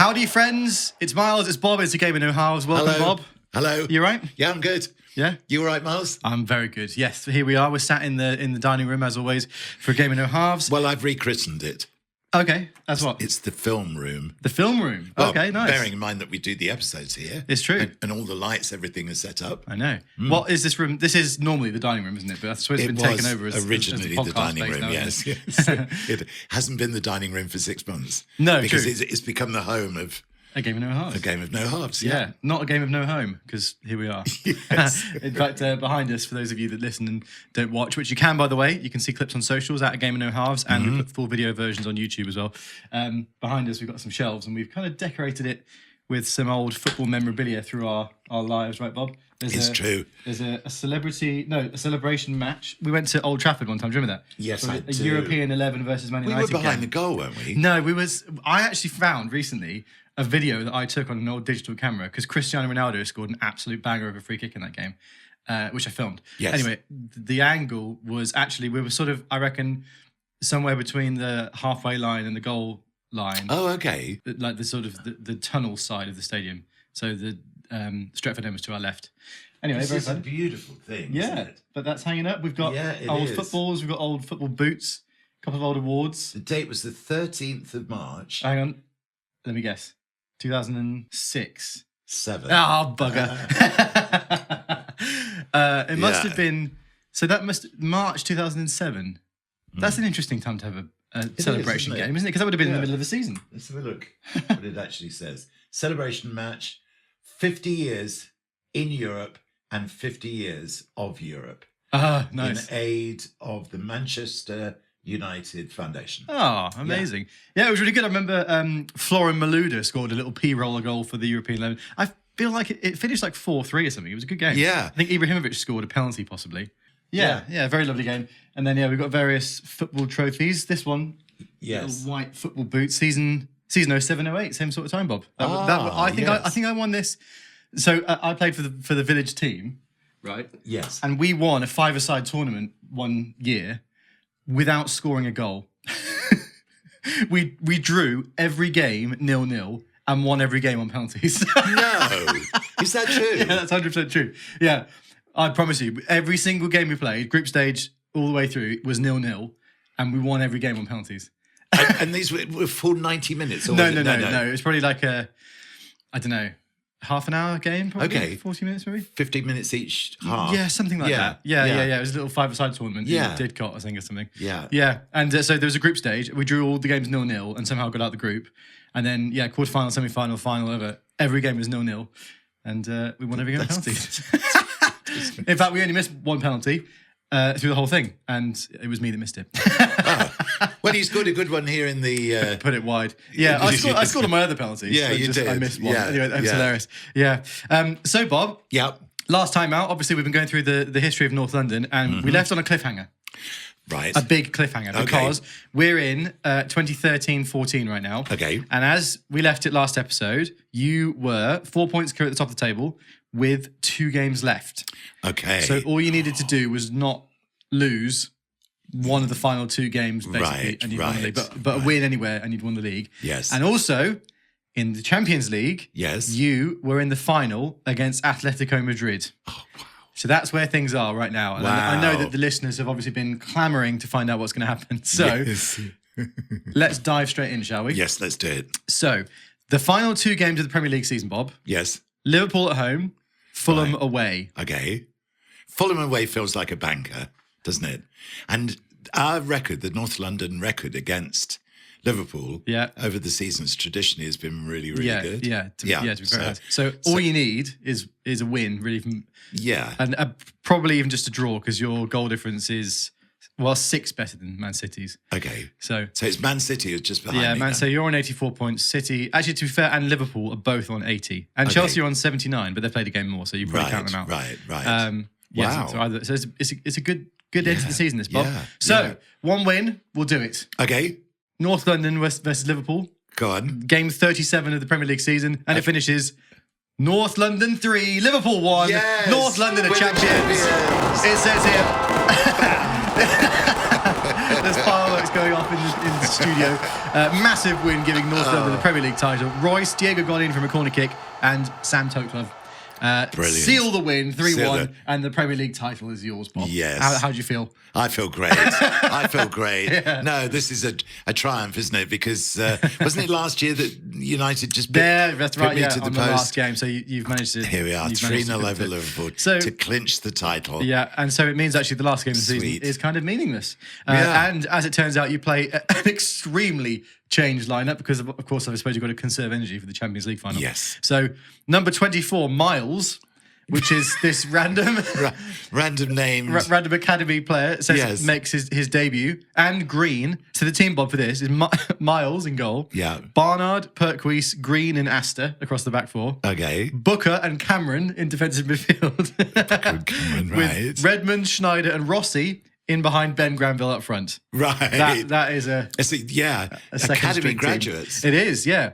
Howdy, friends. It's Miles, it's Bob, it's a game of no halves. Welcome, Hello. Bob. Hello. You right? Yeah, I'm good. Yeah? You all right, Miles? I'm very good. Yes, here we are. We're sat in the dining room, as always, for a game of no halves. Well, I've rechristened it. Okay, that's what? It's the film room. The film room. Well, Okay, nice. Bearing in mind that we do the episodes here. It's true. And all the lights, everything is set up. I know. What is this room? This is normally the dining room, isn't it? But I suppose it's been taken over as originally as the podcast dining space room, now, yes. isn't it? Yes. It hasn't been the dining room for 6 months. No, because true. it's become the home of A game of no halves. a game of no halves. Yeah, not a game of no home, because here we are. Yes. In fact, behind us, for those of you that listen and don't watch, which you can, by the way, you can see clips on socials at a game of no halves, and we put full video versions on YouTube as well. Behind us, we've got some shelves, and we've kind of decorated it with some old football memorabilia through our lives, right, Bob? It's true. There's a celebration match. We went to Old Trafford one time. Do you remember that? Yes, For I a do. European 11 versus Man We United were behind game. the goal, weren't we? No, I actually found recently a video that I took on an old digital camera because Cristiano Ronaldo scored an absolute banger of a free kick in that game, which I filmed. Yes. Anyway, the angle was actually, we were sort of, I reckon, somewhere between the halfway line and the goal line. Oh, okay. Like the sort of the tunnel side of the stadium. So the Stretford End was to our left. Anyway, This very is a fun. beautiful thing, isn't Yeah, it? but that's hanging up. We've got Yeah, it old is. footballs. We've got old football boots. A couple of old awards. The date was the 13th of March. Hang on. Let me guess. 2006. 7. Oh, bugger. It must have been... So that March 2007. That's an interesting time to have a celebration isn't it? game, isn't it? Because that would have been in the Yeah. middle of the season. Let's have a look what it actually says. Celebration match, 50 years in Europe and 50 years of Europe. Ah, nice. In aid of the Manchester United Foundation. Oh, amazing. Yeah, it was really good. I remember Florin Malouda scored a little P-roller goal for the European 11. I feel like it finished like 4-3 or something. It was a good game. Yeah. I think Ibrahimovic scored a penalty possibly. Yeah, very lovely game. And then, we've got various football trophies. This one, Yes. little white football boot, season 07-08, same sort of time, Bob. I think I won this. So I played for the village team, right? Yes. And we won a five-a-side tournament one year without scoring a goal. we drew every game 0-0 and won every game on penalties. No. Is that true? Yeah, that's 100% true. Yeah, I promise you, every single game we played, group stage all the way through, was 0-0, and we won every game on penalties. and these were full 90 minutes? Or No. was it? It was probably like I don't know, half an hour game, probably. Okay. 40 minutes maybe. 50 minutes each half? Yeah, something like that. Yeah. It was a little five-a-side tournament. Yeah. Didcot, I think, or something. Yeah. Yeah, and so there was a group stage. We drew all the games 0-0 and somehow got out the group. And then, quarter-final, semi-final, final, every game was 0-0. And we won every game on penalties. In fact, we only missed one penalty through the whole thing. And it was me that missed it. Well, you scored a good one here in the... Put it wide. Yeah, I scored on my other penalties. Yeah, but you did. I missed one. Yeah, Anyway, that was yeah. hilarious. Yeah. So, Bob, Yeah. last time out, obviously, we've been going through the history of North London, and we left on a cliffhanger. Right. A big cliffhanger, because we're in 2013-14 right now. Okay. And as we left it last episode, you were 4 points clear at the top of the table with 2 games left. Okay. So all you needed to do was not lose one of the final 2 games, basically, Right, and you'd won the league. right, But a win anywhere, and you'd won the league. Yes. And also, in the Champions League, Yes. you were in the final against Atletico Madrid. Oh, wow. So that's where things are right now. And I know Wow. that the listeners have obviously been clamoring to find out what's going to happen. So Yes. let's dive straight in, shall we? Yes, let's do it. So the final 2 games of the Premier League season, Bob. Yes. Liverpool at home, Fulham Right. away. Okay. Fulham away feels like a banker, doesn't it? And our record, the North London record against Liverpool over the seasons traditionally has been really, really good. To be very nice. So all you need is a win, really. And probably even just a draw, because your goal difference is, 6 better than Man City's. Okay. So it's Man City who's just behind me. Man. So you're on 84 points. City, actually, to be fair, and Liverpool are both on 80, and Chelsea are on 79, but they've played a game more, so you probably count them out. Right. Wow. So it's a good end to the season, this, Bob. Yeah. One win, we'll do it. Okay. North London versus Liverpool. Go on. Game 37 of the Premier League season, and it finishes North London 3, Liverpool 1. Yes. North London are We're champions. It says here. There's fireworks going off in the studio. Massive win, giving North London the Premier League title. Royce, Diego Godin from a corner kick, and Sam Toklov. Seal the win, 3-1, and the Premier League title is yours, Bob. Yes. How do you feel? I feel great. I feel great. Yeah. No, this is a triumph, isn't it? Because wasn't it last year that United just put that's right, me to the on post? The last game, so you've managed to... Here we are, 3-0 over Liverpool to clinch the title. Yeah, and so it means actually the last game of the season is kind of meaningless. And as it turns out, you play an extremely changed lineup because, of course, I suppose you've got to conserve energy for the Champions League final. Yes. So number 24, Miles, which is this random name, random academy player, makes his debut. And Green. So the team, Bob, for this is Miles in goal. Yeah. Barnard, Perquis, Green, and Astor across the back four. Okay. Booker and Cameron in defensive midfield. Cameron, right. With Redmond, Schneider, and Rossi in behind Ben Granville up front. Right. That is a academy graduates. Team. It is, yeah.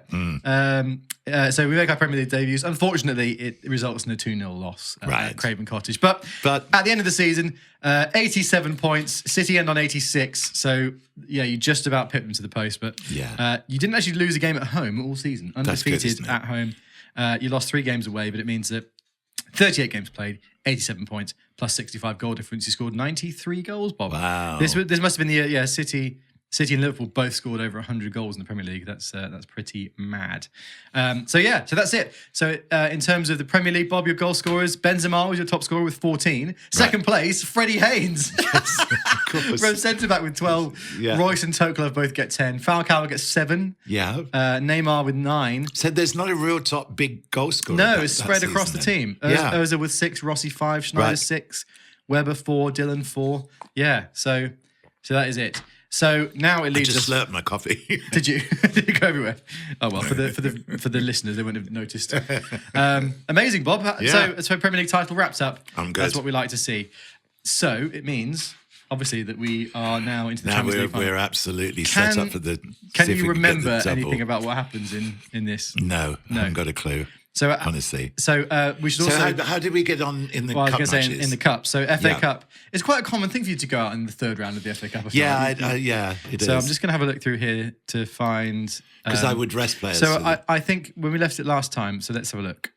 So we make our Premier League debuts. Unfortunately, it results in a 2-0 loss at Craven Cottage. But at the end of the season, 87 points. City end on 86. So, yeah, you just about pipped them to the post. But you didn't actually lose a game at home all season. Undefeated at home. You lost 3 games away, but it means that 38 games played, 87 points, plus 65 goal difference. You scored 93 goals, Bob. Wow. This must have been the City and Liverpool both scored over 100 goals in the Premier League. That's pretty mad. So that's it. So in terms of the Premier League, Bob, your goal scorers, Benzema was your top scorer with 14. Second place, Freddie Haynes. Yes, of course. From centre-back with 12. Yeah. Royce and Toklov both get 10. Falcao gets 7. Yeah. Neymar with 9. So there's not a real top big goal scorer. No, it's spread across the team. Ozil with 6, Rossi 5, Schneider 6, Weber 4, Dylan 4. Yeah, so that is it. So now it leads us. I just slurped my coffee. Did you? Did it go everywhere? Oh well, for the listeners, they wouldn't have noticed. Amazing, Bob. Yeah. So Premier League title wraps up. I'm good. That's what we like to see. So it means, obviously, that we are now into the Champions League final. We're absolutely set up for the. Can you remember anything about what happens in this? No, I haven't got a clue. So honestly, we should also. So how did we get on in the cup matches? In the cup. So FA Cup, it's quite a common thing for you to go out in the third round of the FA Cup. It is. So I'm just going to have a look through here to find because I would rest players. So I think when we left it last time, so let's have a look.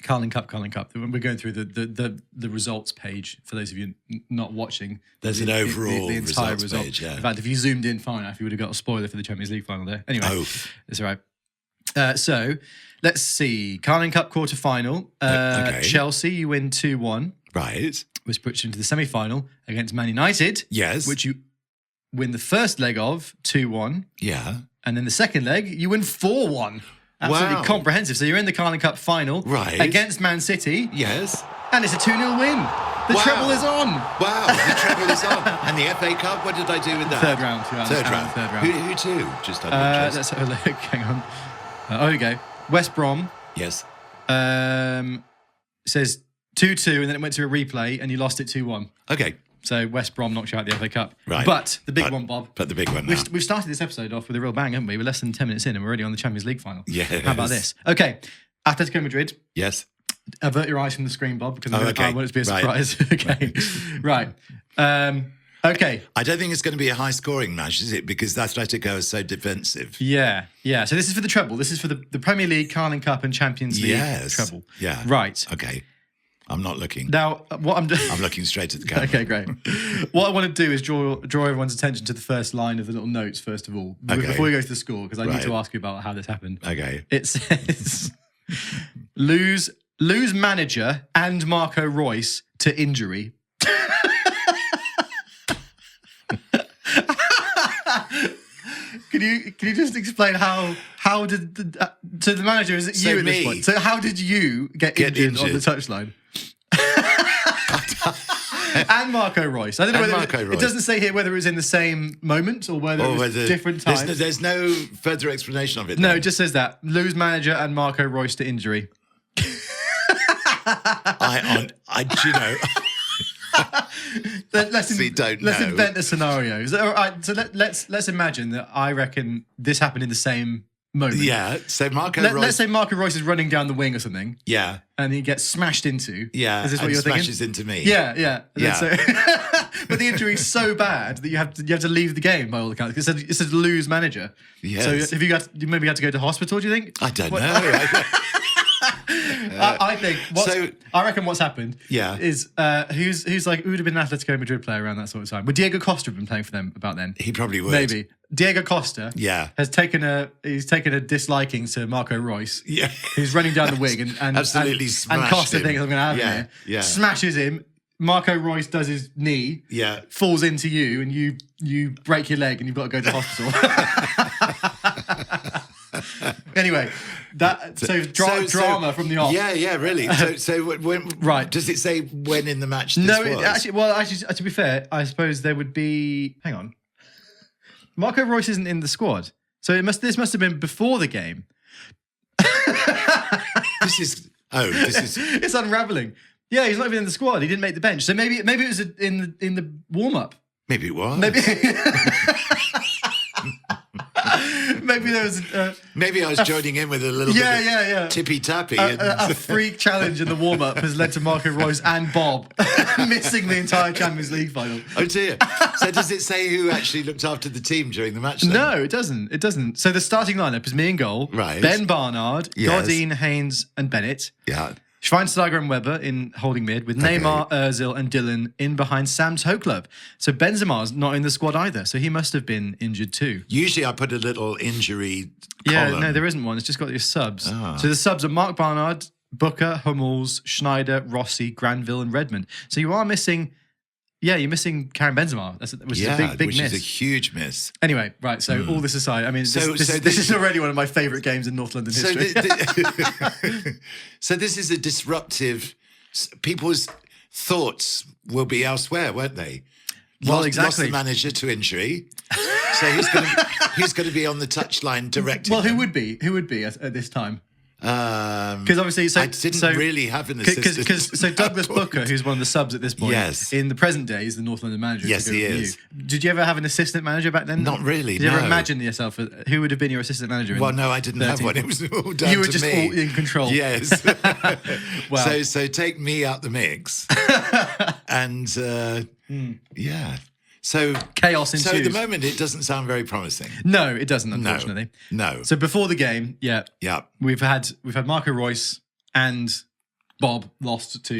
Carling Cup. We're going through the results page for those of you not watching. There's an overall the entire results page. Yeah. In fact, if you zoomed in far enough, you would have got a spoiler for the Champions League final there. Anyway, it's all right. So let's see. Carling Cup quarter final. Chelsea, you win 2-1. Right. Which puts you into the semi-final against Man United. Yes. Which you win the first leg of 2-1. Yeah. And then the second leg, you win 4-1. Absolutely comprehensive. So you're in the Carling Cup final against Man City. Yes. And it's a 2-0 win. The treble is on. Wow, the treble is on. And the FA Cup, what did I do with that? Third round. Third round. Who to? Just out of let's have a look. Hang on. Here we go. West Brom. Yes. Says 2-2, and then it went to a replay, and you lost it 2-1. Okay. So West Brom knocked you out the FA Cup. Right. But the big one, Bob. But the big one now. We've started this episode off with a real bang, haven't we? We're less than 10 minutes in, and we're already on the Champions League final. Yes. How about this? Okay. Atletico Madrid. Yes. Avert your eyes from the screen, Bob, because I want it to be a surprise. Okay. Right. Okay. I don't think it's going to be a high-scoring match, is it? Because Atletico is so defensive. Yeah. So this is for the treble. This is for the Premier League, Carling Cup, and Champions League treble. Yeah. Right. Okay. I'm not looking. Now, what I'm doing... I'm looking straight at the camera. Okay, great. What I want to do is draw everyone's attention to the first line of the little notes, first of all, before we go to the score, because I need to ask you about how this happened. Okay. It says, lose manager and Marco Royce to injury. Can you just explain how did so the manager is it you at this point? So how did you get injured on the touchline? And Marco Royce. I don't know whether it doesn't say here whether it was in the same moment or whether it was different times. There's no further explanation of it. No, it just says that lose manager and Marco Royce to injury. Let's invent a scenario. All right, so let's imagine that I reckon this happened in the same moment. Yeah. So Let's say Marco Reus is running down the wing or something. Yeah. And he gets smashed into. Yeah. Is this what and you're thinking? Smashes into me. Yeah. Yeah. So, but the injury is so bad that you have to leave the game by all accounts. It says lose manager. Yes. So have you maybe had to go to hospital? Do you think? I don't know. I think. I reckon what's happened. Yeah. Is who's like who would have been an Atletico Madrid player around that sort of time? Would Diego Costa have been playing for them about then? He probably would. Maybe. Diego Costa Yeah. has taken a disliking to Marco Reus. Yeah. Who's running down the wing and Absolutely and smashed Costa him. thinks I'm going to have him here. Yeah. Smashes him. Marco Reus does his knee. Yeah. Falls into you and you break your leg and you've got to go to hospital. Anyway, drama from the off. Yeah, really. So when, right? Does it say when in the match this No, was? actually, to be fair, I suppose there would be. Hang on, Marco Reus isn't in the squad, so this must have been before the game. This is. It's unraveling. Yeah, he's not even in the squad. He didn't make the bench, so maybe it was in the warm up. Maybe it was. Maybe. Maybe there was. Maybe I was joining in with a little bit of tippy tappy. A freak challenge in the warm up has led to Marco Reus and Bob missing the entire Champions League final. Oh dear! So does it say who actually looked after the team during the match? Then? No, it doesn't. It doesn't. So the starting lineup is me in goal. Right. Ben Barnard, Yes. Godin, Haynes, and Bennett. Yeah. Schweinsteiger and Weber in holding mid, with Neymar, Ozil, and Dylan in behind Sam Toklub. So Benzema's not in the squad either, so he must have been injured too. Usually I put a little injury Yeah, column. no, there isn't one. It's just got your subs. So the subs are Mark Barnard, Booker, Hummels, Schneider, Rossi, Granville, and Redmond. So you are missing. Yeah, you're missing Karim Benzema, which is a big which miss. is a huge miss. Anyway, right. So all this aside, I mean, this is already one of my favourite games in North London history. So this is a disruptive. People's thoughts will be elsewhere, won't they? Well, Lost the manager to injury, so he's going to be on the touchline directing. Well, them. who would be at this time? Because obviously, I didn't really have an assistant. So Douglas Booker, who's one of the subs at this point, Yes. in the present day, is the North London manager. Yes, he is. Did you ever have an assistant manager back then? Not really. Did you ever no. imagine yourself? Who would have been your assistant manager? Well, no, I didn't have one. It was all down You were to just me. all in control. Yes. Well. So take me out the mix, and yeah. So Chaos ensues. So at the moment, it doesn't sound very promising. No, it doesn't. Unfortunately, No. So before the game, Yeah. we've had Marco Reus and Bob lost to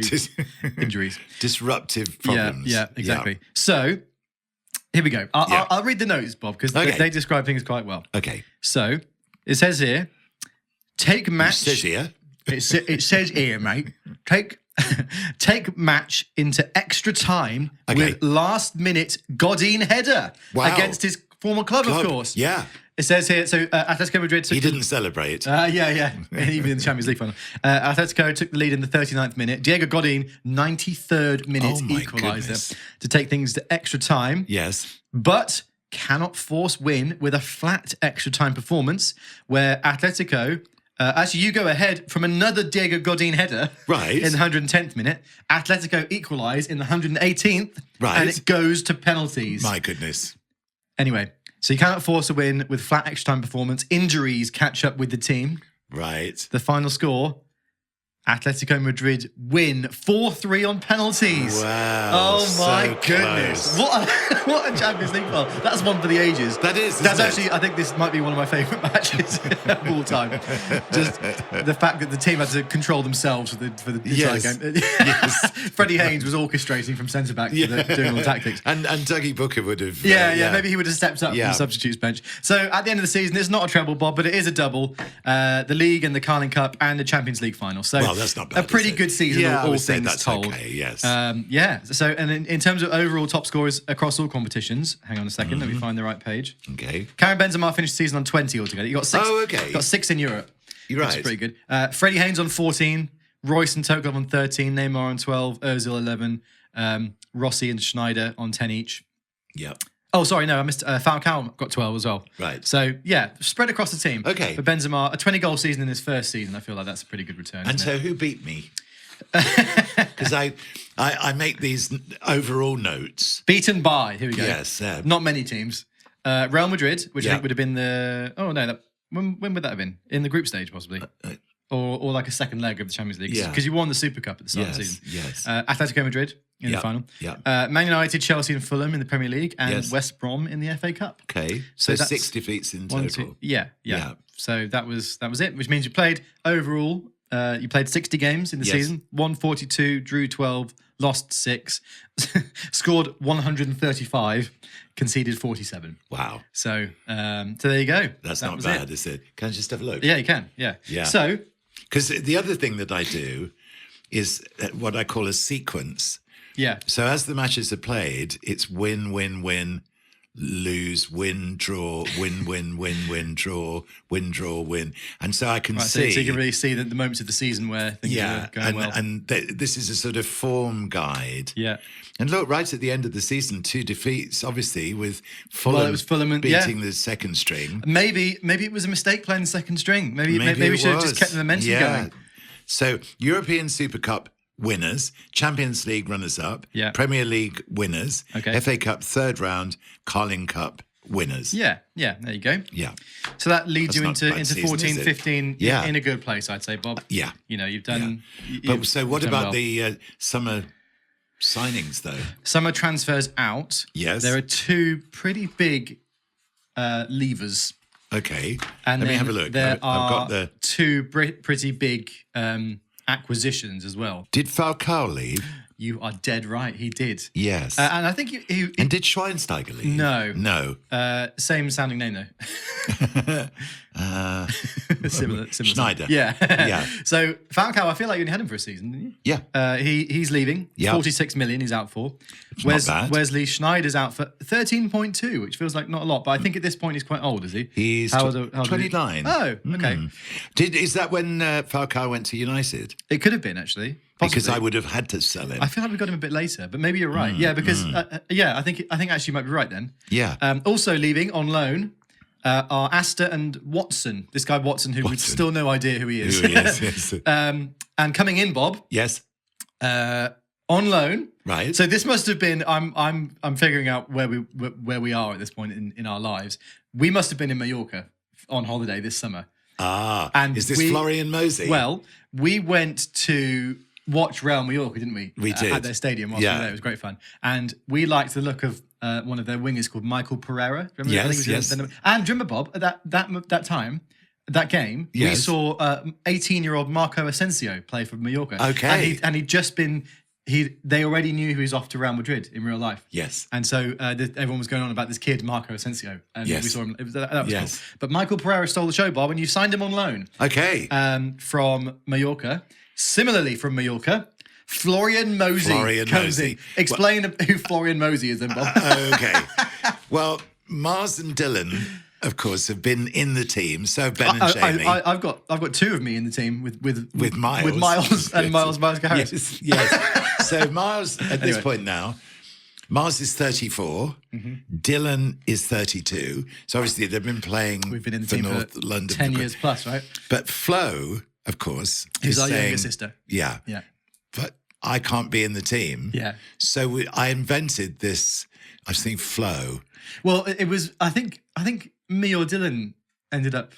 injuries, Disruptive problems. Yeah, exactly. So here we go. I'll read the notes, Bob, because they describe things quite well. Okay. So it says here, take match. It says here. It says here, mate. Take match into extra time with last minute Godin header against his former club, of course. Yeah. It says here, so Atletico Madrid took He didn't celebrate. Yeah. Even in the Champions League final. Atletico took the lead in the 39th minute. Diego Godin, 93rd minute equaliser to take things to extra time. Yes. But cannot force win with a flat extra time performance where Atletico... actually, you go ahead from another Diego Godin header in the 110th minute. Atletico equalise in the 118th. Right. And it goes to penalties. My goodness. Anyway, so you cannot force a win with flat extra time performance. Injuries catch up with the team. Right. The final score, Atletico Madrid win 4-3 on penalties. Wow. Oh my so goodness. Close. What a Champions League final. That's one for the ages. That is. That's actually, I think this might be one of my favourite matches of all time. Just the fact that the team had to control themselves for the entire game. Yes. Freddie Haynes was orchestrating from centre back doing all the tactics. And Dougie Booker would have. Maybe he would have stepped up from the substitutes bench. So at the end of the season, it's not a treble, Bob, but it is a double. The league and the Carling Cup and the Champions League final. So well, that's not bad. A pretty good season, all things that's told. Okay, yes. So, and in terms of overall top scorers across all competitions, hang on a second, let me find the right page. Okay. Karim Benzema finished the season on 20 altogether. You got 6. Oh, okay. Got 6 in Europe. You're right. That's pretty good. Freddie Haynes on 14, Royce and Toklov on 13, Neymar on 12, Ozil 11, Rossi and Schneider on 10 each. Yep. Oh, sorry, no, I missed Falcao got 12 as well. Right. So, yeah, spread across the team. Okay. For Benzema, a 20-goal season in his first season, I feel like that's a pretty good return. And so who beat me? Because I make these overall notes. Beaten by, here we go. Yes. Not many teams. Real Madrid, which I think would have been the... Oh, no, when would that have been? In the group stage, possibly. Or like a second leg of the Champions League. Because you won the Super Cup at the start of the season. Yes. Atletico Madrid in the final. Yeah. Man United, Chelsea and Fulham in the Premier League. And West Brom in the FA Cup. Okay. So that's 6 defeats in total. Yeah. So that was it, which means you played overall, you played 60 games in the season. Won 42, drew 12, lost 6, scored 135, conceded 47. Wow. So there you go. That's not bad, is it? Can I just have a look? Yeah, you can. Yeah. So... Because the other thing that I do is what I call a sequence. Yeah. So as the matches are played, it's win, win, win, lose, win, draw, win, win, win, win, draw, win. And so I can see... So you can really see the moments of the season where things are going well. And this is a sort of form guide. Yeah. And look, right at the end of the season, 2 defeats, obviously, with Fulham, beating the second string. Maybe it was a mistake playing the second string. Maybe we should have just kept the momentum going. So European Super Cup winners, Champions League runners-up, Premier League winners, FA Cup third round, Carling Cup winners. Yeah, there you go. Yeah. So that leads you into season, 14, 15 in a good place, I'd say, Bob. Yeah. You know, you've done... But so what about the summer signings, though? Summer transfers out. Yes. There are 2 pretty big levers. Okay. And let me have a look. There I've got the 2 pretty big acquisitions as well. Did Falcao leave? You are dead right. He did. Yes. And I think he and did Schweinsteiger leave? No. Same sounding name though. Similar. Schneider. Yeah. So Falcao, I feel like you only had him for a season, didn't you? Yeah. He's leaving. 46 million he's out for. Not bad. Wesley Schneider's out for 13.2, which feels like not a lot, but I think at this point he's quite old, is he? He's 29. Oh, okay. Is that when Falcao went to United? It could have been, actually. Possibly. Because I would have had to sell him. I feel like we got him a bit later, but maybe you're right. Because I think actually you might be right then. Yeah. Also leaving on loan are Astor and Watson. This guy Watson, who we've still no idea who he is. Yes. And coming in, Bob. Yes. On loan. Right. So this must have been. I'm figuring out where we are at this point in our lives. We must have been in Mallorca on holiday this summer. And is this Florian Mosey? Well, we went to watch Real Mallorca, didn't we? We did. At their stadium whilst we were there. It was great fun. And we liked the look of one of their wingers called Michael Pereira. Yes. And remember, Bob, at that time, that game, we saw 18-year-old Marco Asensio play for Mallorca. Okay. And he'd just been... They already knew he was off to Real Madrid in real life. Yes. And so everyone was going on about this kid, Marco Asensio. And we saw him. That was cool. But Michael Pereira stole the show, Bob, and you signed him on loan. Okay. From Mallorca. Similarly from Mallorca, Florian Mosey comes in. Explain who Florian Mosey is then, Bob. Okay. Well, Mars and Dylan, of course, have been in the team. So Ben and Jamie. I've got 2 of me in the team with Miles. With Miles and Miles Harris. Yes. So Miles, at this point now, Mars is 34. Dylan is 32. So obviously they've been playing We've been in the for team North for London 10 years plus, right? But Flo, of course, who's our saying, younger sister. Yeah. But I can't be in the team. Yeah. So I invented this, I was thinking Flo. Well, it was, I think me or Dylan ended up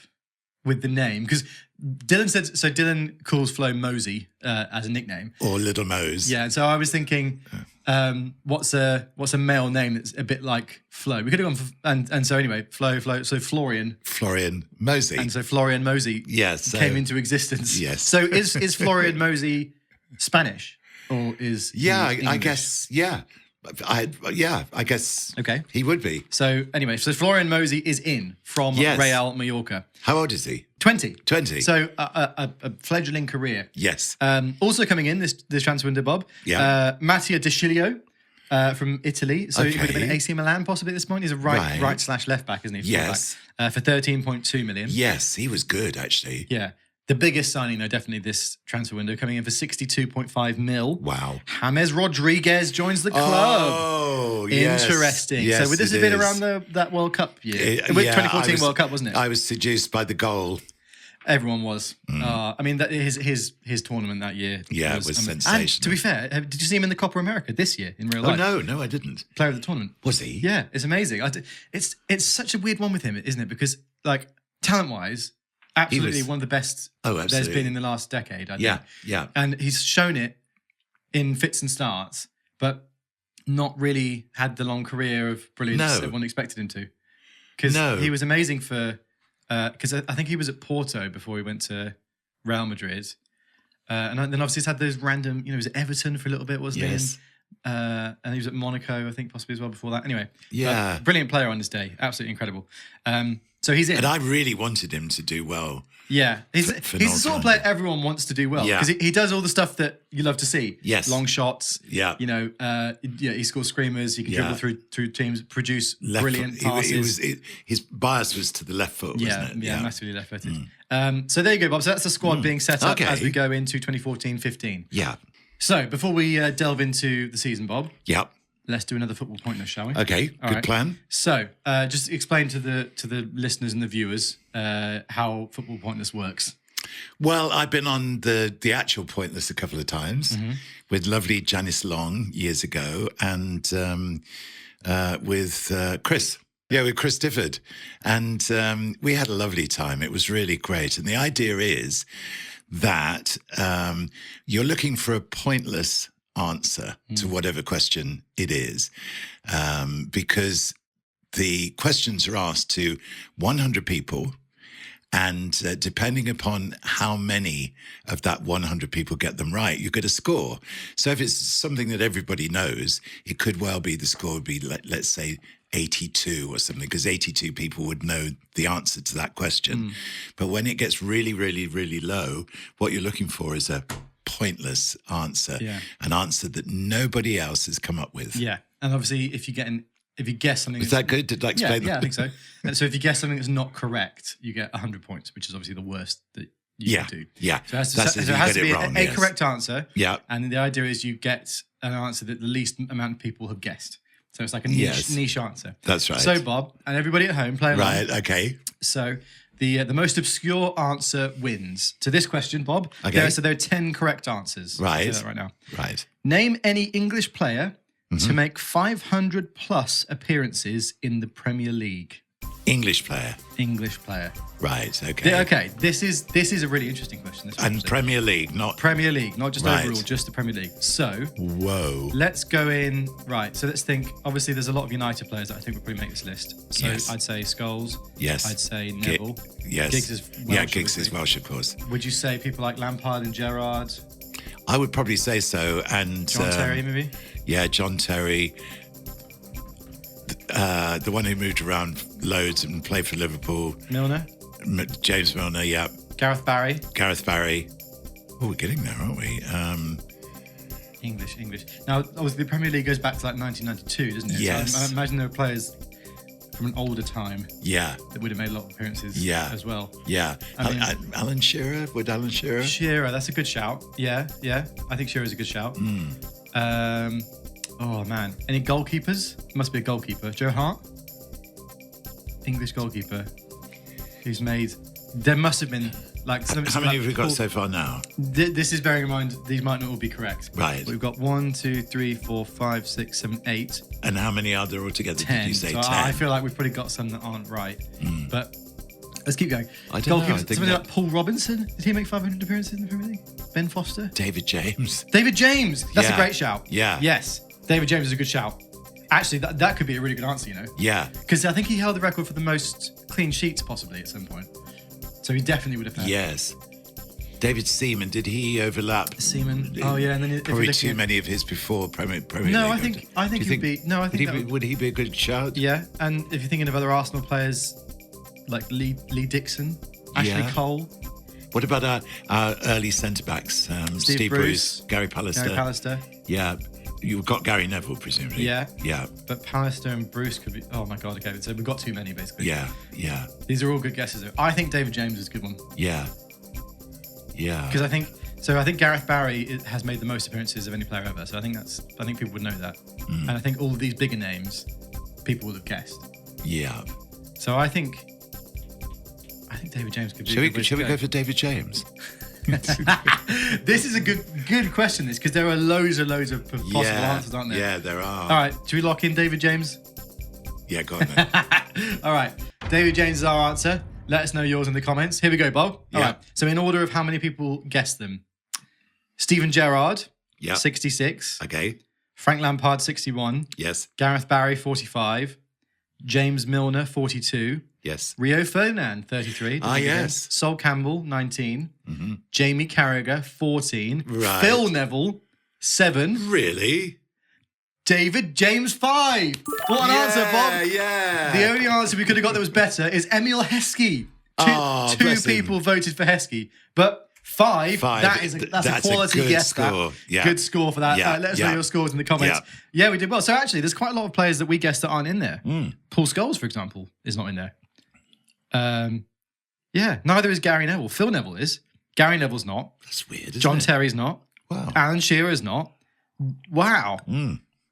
with the name because Dylan said, so Dylan calls Flo Mosey as a nickname. Or Little Mose. Yeah, so I was thinking, what's a male name that's a bit like Flo? We could have gone for, and so anyway, Flo, so Florian Mosey. And so Florian Mosey came into existence. Yes. So is Florian Mosey Spanish or is he English? I guess, I guess he would be. So anyway, so Florian Mosey is in from Real Mallorca. How old is he? 20. 20. So a fledgling career. Yes. Also coming in this transfer window, Bob. Yeah. Mattia De Sciglio from Italy. So he would have been at AC Milan possibly at this point. He's a right/left back, isn't he? Yes. For 13.2 million. Yes, he was good actually. Yeah. The biggest signing, though, definitely this transfer window, coming in for 62.5 mil. Wow. James Rodriguez joins the club. Oh, yes. Interesting. Yes, so would this have been around that World Cup year? 2014 World Cup, wasn't it? I was seduced by the goal. Everyone was. I mean, his tournament that year. Yeah, it was sensational. And to be fair, did you see him in the Copa America this year in real life? No, I didn't. Player of the tournament. Was he? Yeah, it's amazing. It's such a weird one with him, isn't it? Because, like, talent-wise, absolutely one of the best there's been in the last decade, I think. Yeah. And he's shown it in fits and starts, but not really had the long career of brilliance everyone expected him to. Because he was amazing for... Because I think he was at Porto before he went to Real Madrid. And then obviously he's had those random... he was at Everton for a little bit, wasn't he? And he was at Monaco, I think, possibly as well before that. Anyway, brilliant player on this day. Absolutely incredible. So he's in. And I really wanted him to do well. Yeah. He's the sort of player everyone wants to do well. Because he does all the stuff that you love to see. Yes. Long shots. Yeah. He scores screamers. He can dribble through teams, produce brilliant passes. His bias was to the left foot, wasn't it? Yeah, massively left-footed. So there you go, Bob. So that's the squad being set up as we go into 2014-15. Yeah. So before we delve into the season, Bob. Yeah. Let's do another football pointless, shall we? Okay, good plan. So, just explain to the listeners and the viewers how football pointless works. Well, I've been on the actual pointless a couple of times with lovely Janice Long years ago, and with Chris. Yeah, with Chris Difford, and we had a lovely time. It was really great, and the idea is that you're looking for a pointless answer to whatever question it is, because the questions are asked to 100 people, and depending upon how many of that 100 people get them right, you get a score. So if it's something that everybody knows, it could well be the score would be, let's say, 82 or something, because 82 people would know the answer to that question. But when it gets really, really, really low, what you're looking for is a pointless answer, an answer that nobody else has come up with. Yeah, and obviously if you guess something... Is that good? Did I explain that? Yeah, I think so. And so if you guess something that's not correct, you get 100 points, which is obviously the worst that you can do. Yeah, so it has to be a correct answer. Yeah. And the idea is you get an answer that the least amount of people have guessed. So it's like a niche answer. That's right. So Bob, and everybody at home, play along. Right, okay. So the most obscure answer wins. To this question, Bob, there are 10 correct answers. Right. I'll do that right now. Right. Name any English player to make 500 plus appearances in the Premier League. English player. English player. Right, okay. Okay, this is a really interesting question. And Premier League, not... Premier League, not just overall, just the Premier League. So... Whoa. Let's go in... Right, so let's think... Obviously, there's a lot of United players that I think would probably make this list. So I'd say Scholes. Yes. I'd say Neville. Yes. Giggs is Welsh. Yeah, Giggs is Welsh, of course. Would you say people like Lampard and Gerrard? I would probably say so. And John Terry, maybe? Yeah, John Terry. The one who moved around loads and played for Liverpool. Milner? James Milner, yeah. Gareth Barry? Oh, we're getting there, aren't we? English. Now, obviously, the Premier League goes back to like 1992, doesn't it? Yes. So I imagine there were players from an older time. Yeah. That would have made a lot of appearances as well. Yeah. Alan Shearer? Would Alan Shearer? Shearer, that's a good shout. Yeah. I think Shearer's a good shout. Oh, man. Any goalkeepers? Must be a goalkeeper. Joe Hart? English goalkeeper. Who's made... There must have been... How many have we got so far now? This is bearing in mind these might not all be correct. Right. We've got 1, 2, 3, 4, 5, 6, 7, 8. And how many are there altogether? 10. Did you say so 10? I feel like we've probably got some that aren't right. But let's keep going. I don't know. I think somebody like Paul Robinson. Did he make 500 appearances in the Premier League? Ben Foster? David James. That's a great shout. Yeah. Yes. David James is a good shout. Actually, that could be a really good answer, you know? Yeah. Because I think he held the record for the most clean sheets possibly at some point. So he definitely would have had. Yes. David Seaman, did he overlap? Seaman. Oh yeah, and then probably too many of his before Premier League. No, I think he'd be. No, I think would he be a good shout? Yeah, and if you're thinking of other Arsenal players like Lee Dixon, Ashley Cole. What about our early centre backs? Steve Bruce, Gary Pallister. Yeah, you've got Gary Neville presumably. Yeah. Yeah. But Pallister and Bruce could be. Oh my God! Okay, so we've got too many basically. Yeah. These are all good guesses. I think David James is a good one. Yeah. Because I think Gareth Barry has made the most appearances of any player ever. So I think people would know that. And I think all of these bigger names, people would have guessed. Yeah. So I think David James could be. Shall we go for David James? This is a good question. This because there are loads of possible answers, aren't there? Yeah, there are. All right, should we lock in David James? Yeah, go on then. All right, David James is our answer. Let us know yours in the comments. Here we go, Bob. All Yeah. right. So in order of how many people guessed them. Steven Gerrard, Yeah. 66. Okay. Frank Lampard, 61. Yes. Gareth Barry, 45. James Milner, 42. Yes. Rio Ferdinand, 33. Yes. Sol Campbell, 19. Mm-hmm. Jamie Carragher, 14. Right. Phil Neville, 7. Really? David James, 5. What an answer, Bob. Yeah. The only answer we could have got that was better is Emil Heskey. Two bless him. people voted for Heskey. But 5, that's a quality good guess. score. That. Yeah. Good score for that. Yeah. Let us know your scores in the comments. Yeah, we did well. So actually, there's quite a lot of players that we guessed that aren't in there. Paul Scholes, for example, is not in there. Yeah, neither is Gary Neville. Phil Neville is. Gary Neville's not. That's weird, isn't John it? Terry's not. Wow. Alan Shearer's not. Wow.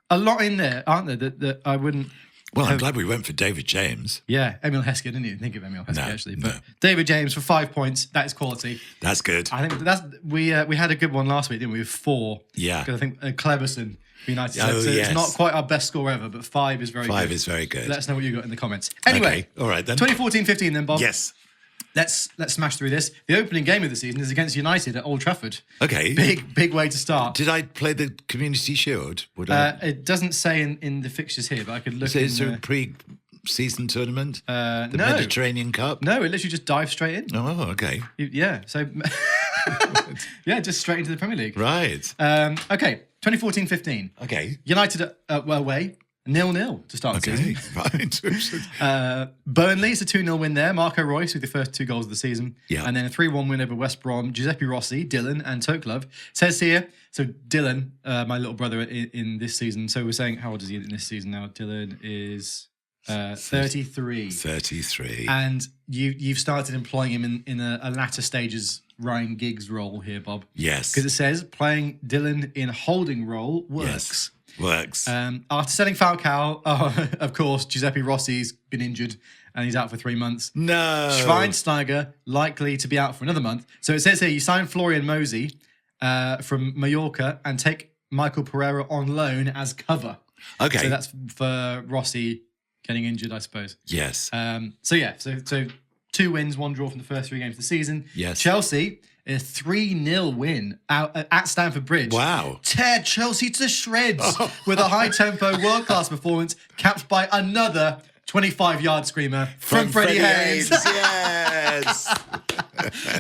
A lot in there, aren't there, that I wouldn't... Well, I'm glad we went for David James. Yeah, Emil Heskey. I didn't even think of Emil Heskey, actually. But no. David James for 5 points. That is quality. That's good. I think we had a good one last week, didn't we? With 4. Yeah. Because I think Cleberson for United States. Oh, So yes. it's not quite our best score ever, but 5 is very good. 5 is very good. Let us know what you got in the comments. Anyway, Okay. All right then. 2014-15 then, Bob. Yes. Let's smash through this. The opening game of the season is against United at Old Trafford. Okay. Big way to start. Did I play the Community Shield? Would It doesn't say in the fixtures here, but I could look. Is there a pre-season tournament? The no. Mediterranean Cup? No, it literally just dives straight in. Oh, okay. Yeah, so yeah, just straight into the Premier League. Right. Okay, 2014-15. Okay. United away, 0-0 to start the Okay. season. Right. Burnley, it's a 2-0 win there. Marco Reus with the first 2 goals of the season. Yeah. And then a 3-1 win over West Brom. Giuseppe Rossi, Dylan, and Toklov. Says here, so Dylan, my little brother in this season. So we're saying, how old is he in this season now? Dylan is 33. 33. And you've started employing him in a latter stages Ryan Giggs role here, Bob. Yes. Because it says playing Dylan in holding role works. Yes. Works. After selling Falcao, of course, Giuseppe Rossi's been injured and he's out for 3 months. No. Schweinsteiger likely to be out for another month. So it says here you sign Florian Mosey from Mallorca and take Michael Pereira on loan as cover. Okay. So that's for Rossi getting injured, I suppose. Yes. So 2 wins, 1 draw from the first 3 games of the season. Yes. Chelsea, a 3-0 win out at Stamford Bridge. Wow. Tear Chelsea to shreds with a high-tempo, world-class performance capped by another 25-yard screamer from Freddie Haynes. Yes.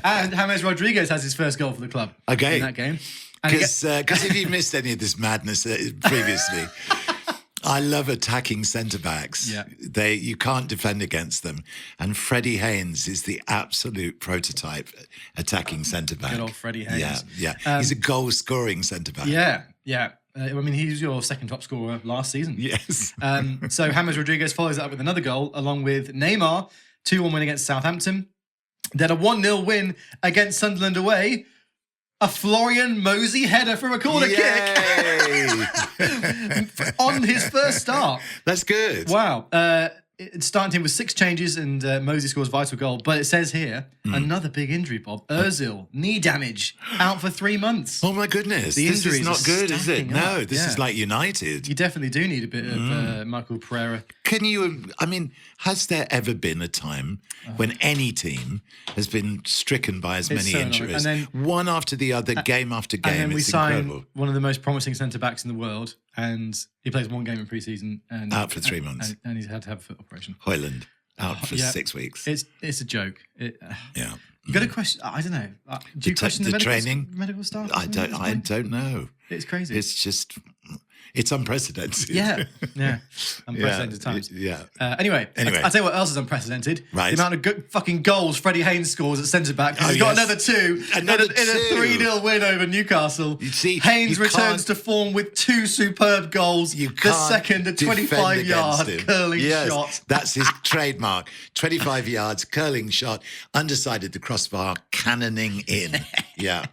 And James Rodriguez has his first goal for the club Okay. in that game. And Because if you missed any of this madness previously, I love attacking centre-backs. Yeah. You can't defend against them. And Freddie Haynes is the absolute prototype attacking centre-back. Good old Freddie Haynes. Yeah. He's a goal-scoring centre-back. Yeah. I mean, he was your second top scorer last season. Yes. So James Rodriguez follows that up with another goal, along with Neymar, 2-1 win against Southampton. Then a 1-0 win against Sunderland away. A Florian Mosey header from a corner kick on his first start. That's good. Wow. Starting team with 6 changes and Mosey scores vital goal. But it says here, another big injury, Bob. Ozil, knee damage, out for 3 months. Oh, my goodness. The This is injuries not are good, is it? stacking No, up. this is like United. You definitely do need a bit of Michael Pereira. Has there ever been a time when any team has been stricken by as many so annoying. injuries? And then- one after the other, game after game. And then we It's sign incredible. one of the most promising centre-backs in the world, and he plays 1 game in pre-season. And Out for 3 months. And he's had to have a foot operation. Hoyland, out for Yeah. 6 weeks. It's a joke. Yeah. You got to question. I don't know. Do you question the medical staff? I don't know. It's crazy. It's unprecedented. Yeah. Unprecedented times. Yeah. Anyway. I'll tell you what else is unprecedented. Right. The amount of fucking goals Freddie Haynes scores at centre-back. He's got another 2 in a 3-0 win over Newcastle. You see, Haynes you returns can't- to form with 2 superb goals. You The can't second, a defend 25-yard against him. curling shot. That's his trademark. 25 yards, curling shot, undersided the crossbar, cannoning in. Yeah.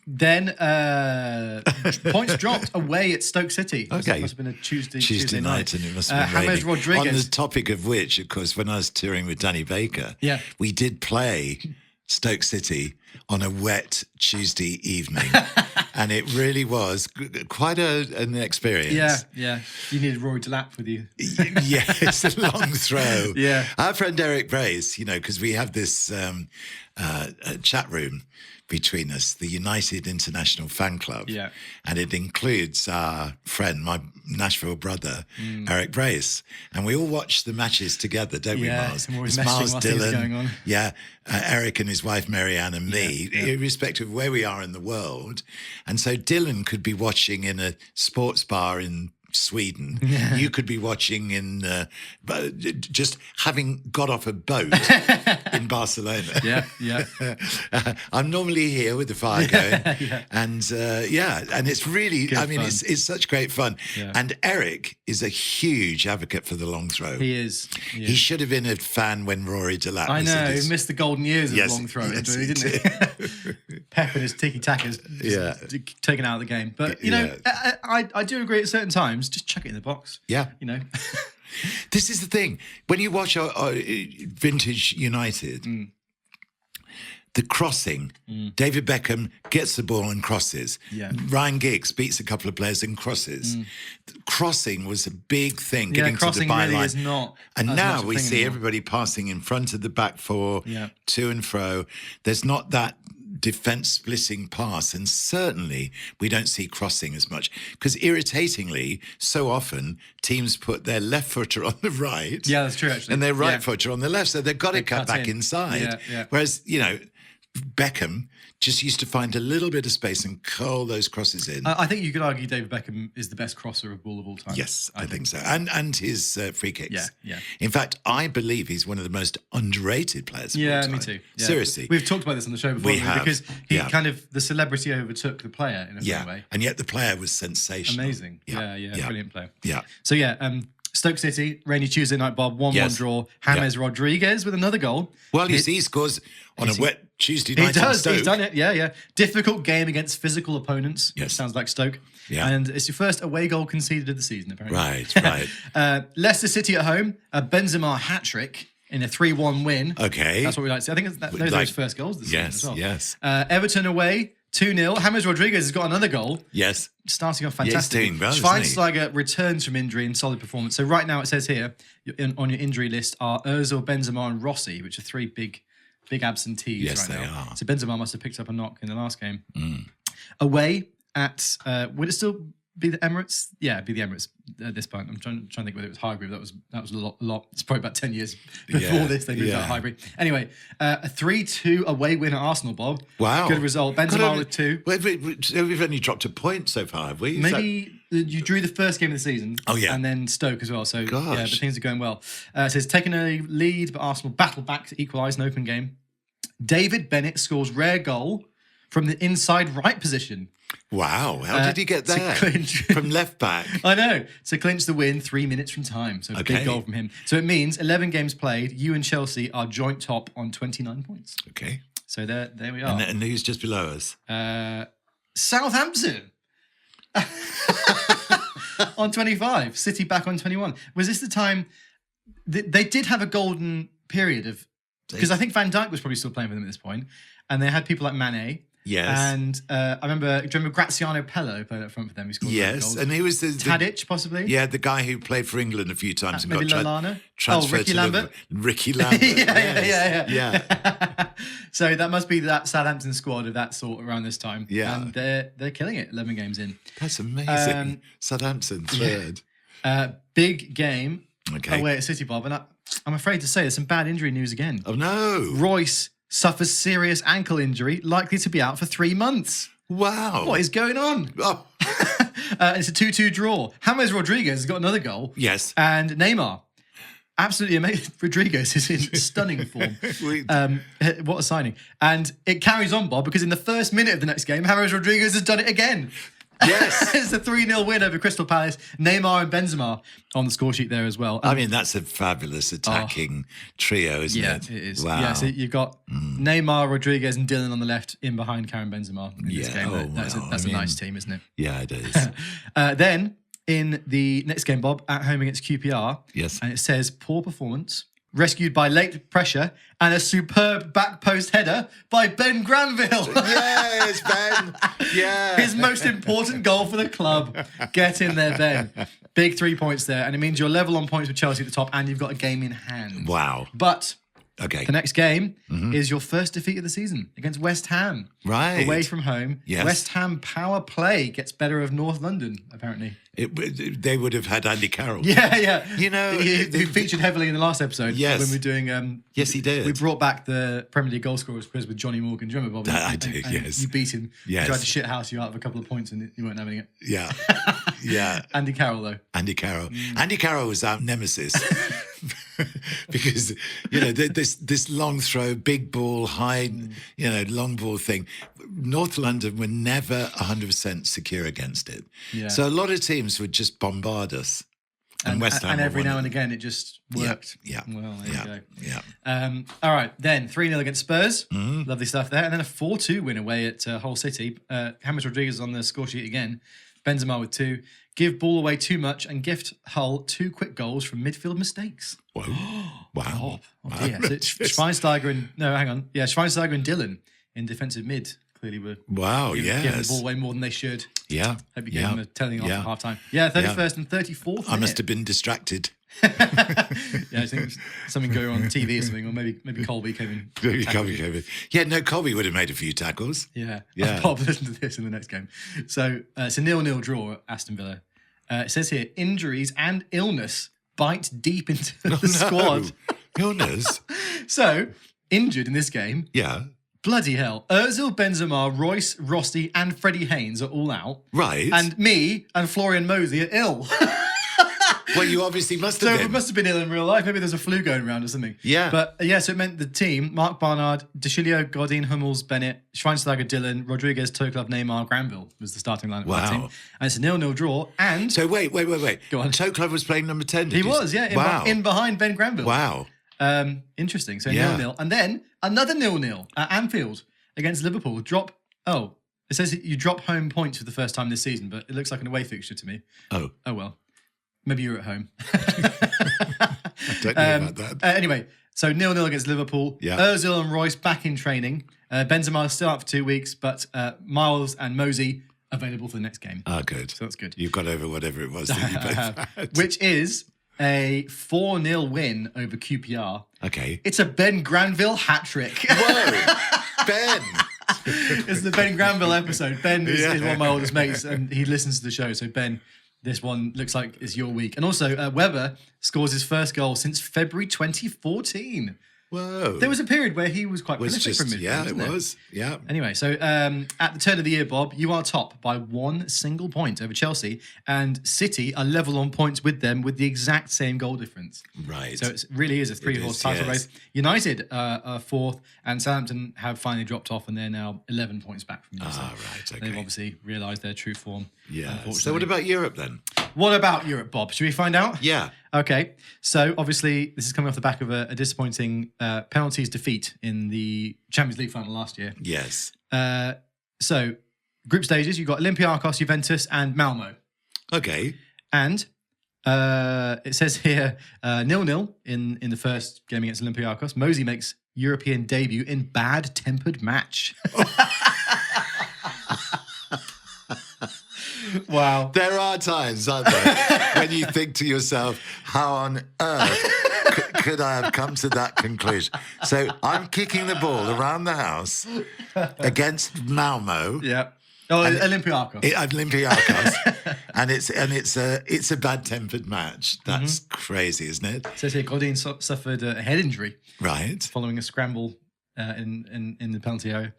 Then points dropped away at Stoke City. Okay. It must have been a Tuesday night, and it must have been James raining. Rodriguez. On the topic of which, of course, when I was touring with Danny Baker, we did play Stoke City on a wet Tuesday evening. And it really was quite an experience. Yeah. You needed Rory Delap with you. Yeah, it's a long throw. Yeah. Our friend Eric Brace, because we have this chat room between us, the United International Fan Club. Yeah. And it includes our friend, my Nashville brother, Eric Brace. And we all watch the matches together, don't we, Miles? And we're always It's messaging Miles while things are Dillon, going on. yeah, Eric and his wife Marianne and me, irrespective of where we are in the world. And so Dylan could be watching in a sports bar in Sweden. Yeah. You could be watching in just having got off a boat in Barcelona. Yeah. I'm normally here with the fire going, and and it's really, Good fun. it's such great fun. Yeah. And Eric is a huge advocate for the long throw. He is. He should have been a fan when Rory Delap I was know, in he his... missed the golden years of long throw, yes, didn't he? Pep and his tiki-takas taken out of the game. But, I do agree at certain times, just chuck it in the box. Yeah. This is the thing. When you watch vintage United, the crossing, David Beckham gets the ball and crosses. Yeah. Ryan Giggs beats a couple of players and crosses. Crossing was a big thing, getting to the crossing byline. really is not. And as now much a we thing see anymore. everybody passing in front of the back four, to and fro. There's not that defense splitting pass, and certainly we don't see crossing as much, because irritatingly so often teams put their left footer on the right, that's true actually, and their right footer on the left, so they've got to cut back in. inside. Whereas Beckham just used to find a little bit of space and curl those crosses in. I think you could argue David Beckham is the best crosser of ball of all time. Yes, I think so. And his free kicks. Yeah. In fact, I believe he's one of the most underrated players of all time. Me too. Yeah. Seriously. We've talked about this on the show before, We have. because he kind of, the celebrity overtook the player in a funny way. And yet the player was sensational. Amazing. Yeah. Brilliant player. Yeah. So Stoke City, rainy Tuesday night, Bob, 1-1 draw. James Rodriguez with another goal. Well, you see, he scores on a wet Tuesday night. He does. Stoke. He's done it. Yeah. Difficult game against physical opponents. Yes. Sounds like Stoke. Yeah. And it's your first away goal conceded of the season, apparently. Right. Leicester City at home, a Benzema hat-trick in a 3-1 win. Okay. That's what we like to see. I think those are his first goals this season as well. Yes. Everton away, 2-0. James Rodriguez has got another goal. Yes. Starting off fantastic. Yeah, he's doing well, isn't he? Schweinsteiger returns from injury and solid performance. So right now it says here, on your injury list are Ozil, Benzema and Rossi, which are three big absentees Yes, right they now. are. So Benzema must have picked up a knock in the last game. Away at, would it still be the Emirates? Yeah, it'd be the Emirates at this point. I'm trying to think whether it was Highbury. That was a lot. It's probably about 10 years before this they moved out of Highbury. Anyway, a 3-2 away win at Arsenal, Bob. Wow. Good result. Benzema with 2. We've only dropped a point so far, have we? Maybe you drew the first game of the season. Oh, yeah. And then Stoke as well. So, Gosh. but things are going well. It says, taking a lead, but Arsenal battled back to equalise an open game. David Bennett scores rare goal from the inside right position. Wow. How did he get there? From left back? I know. To clinch the win 3 minutes from time. So, big goal from him. So, it means 11 games played. You and Chelsea are joint top on 29 points. Okay. So, there we are. And who's just below us? Southampton. On 25, City back on 21. Was this the time they did have a golden period of, because I think Van Dijk was probably still playing for them at this point, and they had people like Mane. Yes. And I remember, do you remember Graziano Pello played up front for them? He scored goals. And he was the Tadic, possibly. Yeah, the guy who played for England a few times and maybe got Lallana. transferred Ricky to Lambert. Ricky Lambert. Yeah. So that must be that Southampton squad of that sort around this time. Yeah. And they're killing it. 11 games in. That's amazing. Southampton third. Big game. Okay. Away at City, Bob, and I'm afraid to say there's some bad injury news again. Oh no! Royce suffers serious ankle injury, likely to be out for 3 months. Wow! What is going on? Oh. It's a 2-2 draw. James Rodriguez has got another goal. Yes. And Neymar, absolutely amazing. Rodriguez is in stunning form. What a signing! And it carries on, Bob, because in the first minute of the next game, James Rodriguez has done it again. Yes. It's a 3-0 win over Crystal Palace. Neymar and Benzema on the score sheet there as well. I mean, that's a fabulous attacking trio, isn't it? Yeah, it is. Wow. Yeah, so you've got Neymar, Rodriguez and Dylan on the left in behind Karim Benzema in this game. That's a nice team, isn't it? Yeah, it is. Then in the next game, Bob, at home against QPR. Yes. And it says poor performance rescued by late pressure, and a superb back post header by Ben Granville. Yes, Ben. Yeah. His most important goal for the club. Get in there, Ben. Big 3 points there, and it means you're level on points with Chelsea at the top, and you've got a game in hand. Wow. But Okay. the next game is your first defeat of the season against West Ham. Right. Away from home. Yes. West Ham power play gets better of North London, apparently. They would have had Andy Carroll. Yeah, yeah. You know, he featured heavily in the last episode. Yes. When we were doing... Yes, he did. We brought back the Premier League goal scorers quiz with Johnny Morgan. Do you remember, Bob? I do, yes. You beat him. Yes. He tried to shithouse you out of a couple of points and you weren't having it. Yeah. Yeah. Andy Carroll, though. Andy Carroll. Andy Carroll was our nemesis. Because, this long throw, big ball, high, long ball thing. North London were never 100% secure against it. Yeah. So a lot of teams would just bombard us. And West Ham. And every were one now of and again, it just worked. Yeah. Well, there you go. Yeah. All right, then 3-0 against Spurs. Lovely stuff there. And then a 4-2 win away at Hull City. James Rodriguez on the score sheet again. Benzema with 2. Give ball away too much and gift Hull 2 quick goals from midfield mistakes. Whoa. Wow. Oh dear. So Schweinsteiger and Dillon in defensive mid clearly were giving the ball away more than they should. Yeah. Hope you gave them a telling off at half time. Yeah, 31st and 34th. I must have been distracted. Yeah, I think something going on TV or something, or maybe Colby came in. Maybe Colby came in. Yeah, no, Colby would have made a few tackles. Yeah. Yeah. I'll listen to this in the next game. So it's a 0-0 draw at Aston Villa. It says here, injuries and illness bite deep into the squad. Illness? So, injured in this game. Yeah. Bloody hell. Ozil, Benzema, Royce, Rossi, and Freddie Haynes are all out. Right. And me and Florian Mosey are ill. Well, you obviously must have So been. it must have been ill in real life. Maybe there's a flu going around or something. Yeah. But so it meant the team, Mark Barnard, De Chilio, Godin, Hummels, Bennett, Schweinsteiger, Dillon, Rodriguez, Toklov, Neymar, Granville was the starting lineup of that team. And it's a 0-0 draw. And So wait. Go on. Toklov was playing number 10, did he you was, say? yeah, Wow. in behind Ben Granville. Wow. Interesting. So Yeah. 0-0. And then another 0-0 at Anfield against Liverpool. It says you drop home points for the first time this season, but it looks like an away fixture to me. Oh. Oh, well. Maybe you're at home. I don't know about that. Anyway, so 0-0 against Liverpool. Yeah. Ozil and Royce back in training. Benzema still out for 2 weeks, but Miles and Mosey available for the next game. Ah, good. So that's good. You've got over whatever it was that you both had. Which is a 4-0 win over QPR. Okay. It's a Ben Granville hat-trick. Whoa. Ben. It's the Ben Granville episode. Ben is one of my Yeah. oldest mates, and he listens to the show. So Ben, this one looks like it's your week. And also, Weber scores his first goal since February 2014. Whoa. There was a period where he was quite was prolific from just, midfield, yeah, it wasn't there? was. Yeah. Anyway, so at the turn of the year, Bob, you are top by 1 single point over Chelsea, and City are level on points with them with the exact same goal difference. Right. So it really is a 3-horse title race. United are fourth, and Southampton have finally dropped off, and they're now 11 points back from you. So right. Okay. they've obviously realised their true form. Yeah. unfortunately. So what about Europe then? What about Europe, Bob? Should we find out? Yeah. Okay, so obviously this is coming off the back of a disappointing penalties defeat in the Champions League final last year. Yes. So group stages, you've got Olympiacos, Juventus, and Malmo. Okay. And it says here 0-0 in the first game against Olympiacos. Mosey makes European debut in bad-tempered match. Wow. There are times, aren't there, when you think to yourself, how on earth could I have come to that conclusion? So I'm kicking the ball around the house against Malmo. Yeah. Oh, Olympiacos. Olympiacos, and it's a bad-tempered match. That's crazy, isn't it? It says here Godin suffered a head injury Right. following a scramble in the penalty area.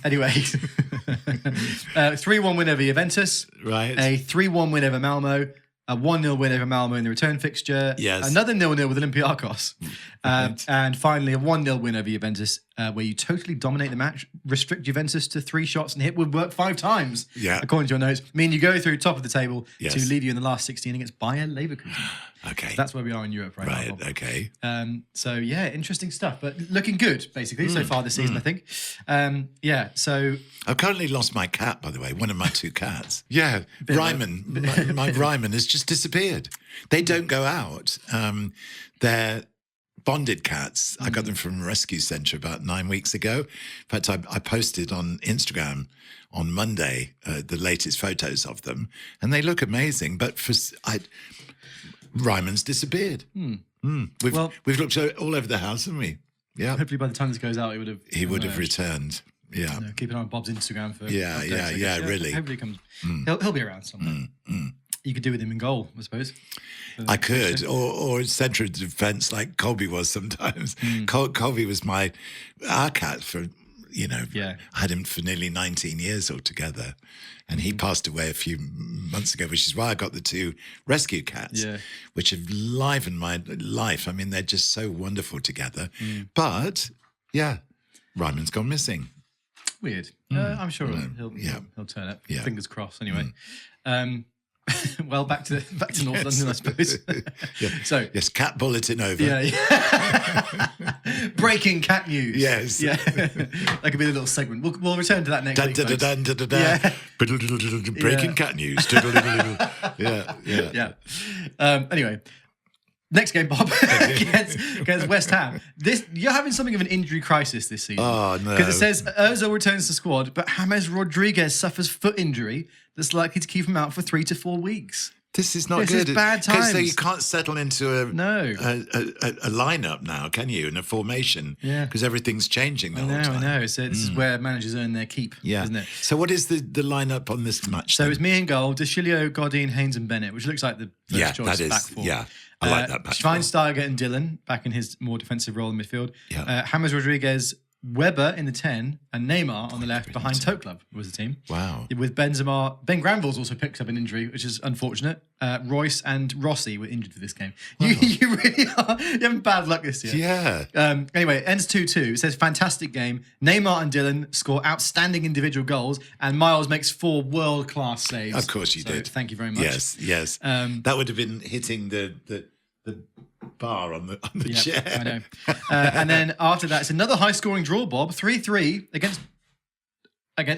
Anyway, 3-1 win over Juventus. Right. A 3-1 win over Malmo. A 1-0 win over Malmo in the return fixture. Yes. Another 0-0 with Olympiacos. Right. And finally, a 1-0 win over Juventus, where you totally dominate the match, restrict Juventus to 3 shots and hit would work 5 times, Yeah. according to your notes. I mean, you go through top of the table Yes. to leave you in the last 16 against Bayer Leverkusen. Okay. So that's where we are in Europe right now. Right. Bob. Okay. So yeah, interesting stuff, but looking good basically so far this season, I think. So I've currently lost my cat, by the way, one of my 2 cats. Yeah, Ryman. My Ryman has just disappeared. They don't go out. They're bonded cats. I got them from a rescue centre about 9 weeks ago. In fact, I posted on Instagram on Monday the latest photos of them, and they look amazing. But Ryman's disappeared. We've looked all over the house, haven't we? Yeah. Hopefully, by the time this goes out, he would have returned. Yeah. Keep an eye on Bob's Instagram for Yeah, updates, really. Hopefully, he comes. He'll be around somewhere. You could do with him in goal, I suppose. I could, or centre of defence like Colby was sometimes. Colby was our cat for, I had him for nearly 19 years altogether. And he passed away a few months ago, which is why I got the 2 rescue cats, which have livened my life. I mean, they're just so wonderful together. But, Ryman's gone missing. Weird. I'm sure he'll turn up. Yeah. Fingers crossed, anyway. Well, back to North London, I suppose. So yes, cat bulletin over. Yeah. Breaking cat news. Yes. Yeah. That could be a little segment. We'll return to that next week. Breaking cat news. Yeah. Anyway. Next game, Bob, against West Ham. You're having something of an injury crisis this season. Oh, no. Because it says Ozil returns to squad, but James Rodriguez suffers foot injury that's likely to keep him out for 3 to 4 weeks. This is not good. This is bad times. So you can't settle into a lineup now, can you? In a formation. Yeah. Because everything's changing the whole time. I know. So this is where managers earn their keep, isn't it? So what is the lineup on this match? So it's me in goal, De Chilio, Godin, Haynes and Bennett, which looks like the first choice back four. Yeah, I like that back four. Schweinsteiger and Dillon back in his more defensive role in midfield. Yeah. James Rodriguez, Weber in the 10, and Neymar on the left behind Toe Club was the team. Wow. With Benzema. Ben Granville's also picked up an injury, which is unfortunate. Royce and Rossi were injured for this game. Wow. You really are. You're having bad luck this year. Yeah. Anyway, it ends 2-2. It says fantastic game. Neymar and Dillon score outstanding individual goals, and Miles makes 4 world-class saves. Of course you did. Thank you very much. Yes. That would have been hitting the bar on the chair. I know. And then after that, it's another high-scoring draw, Bob. 3-3 against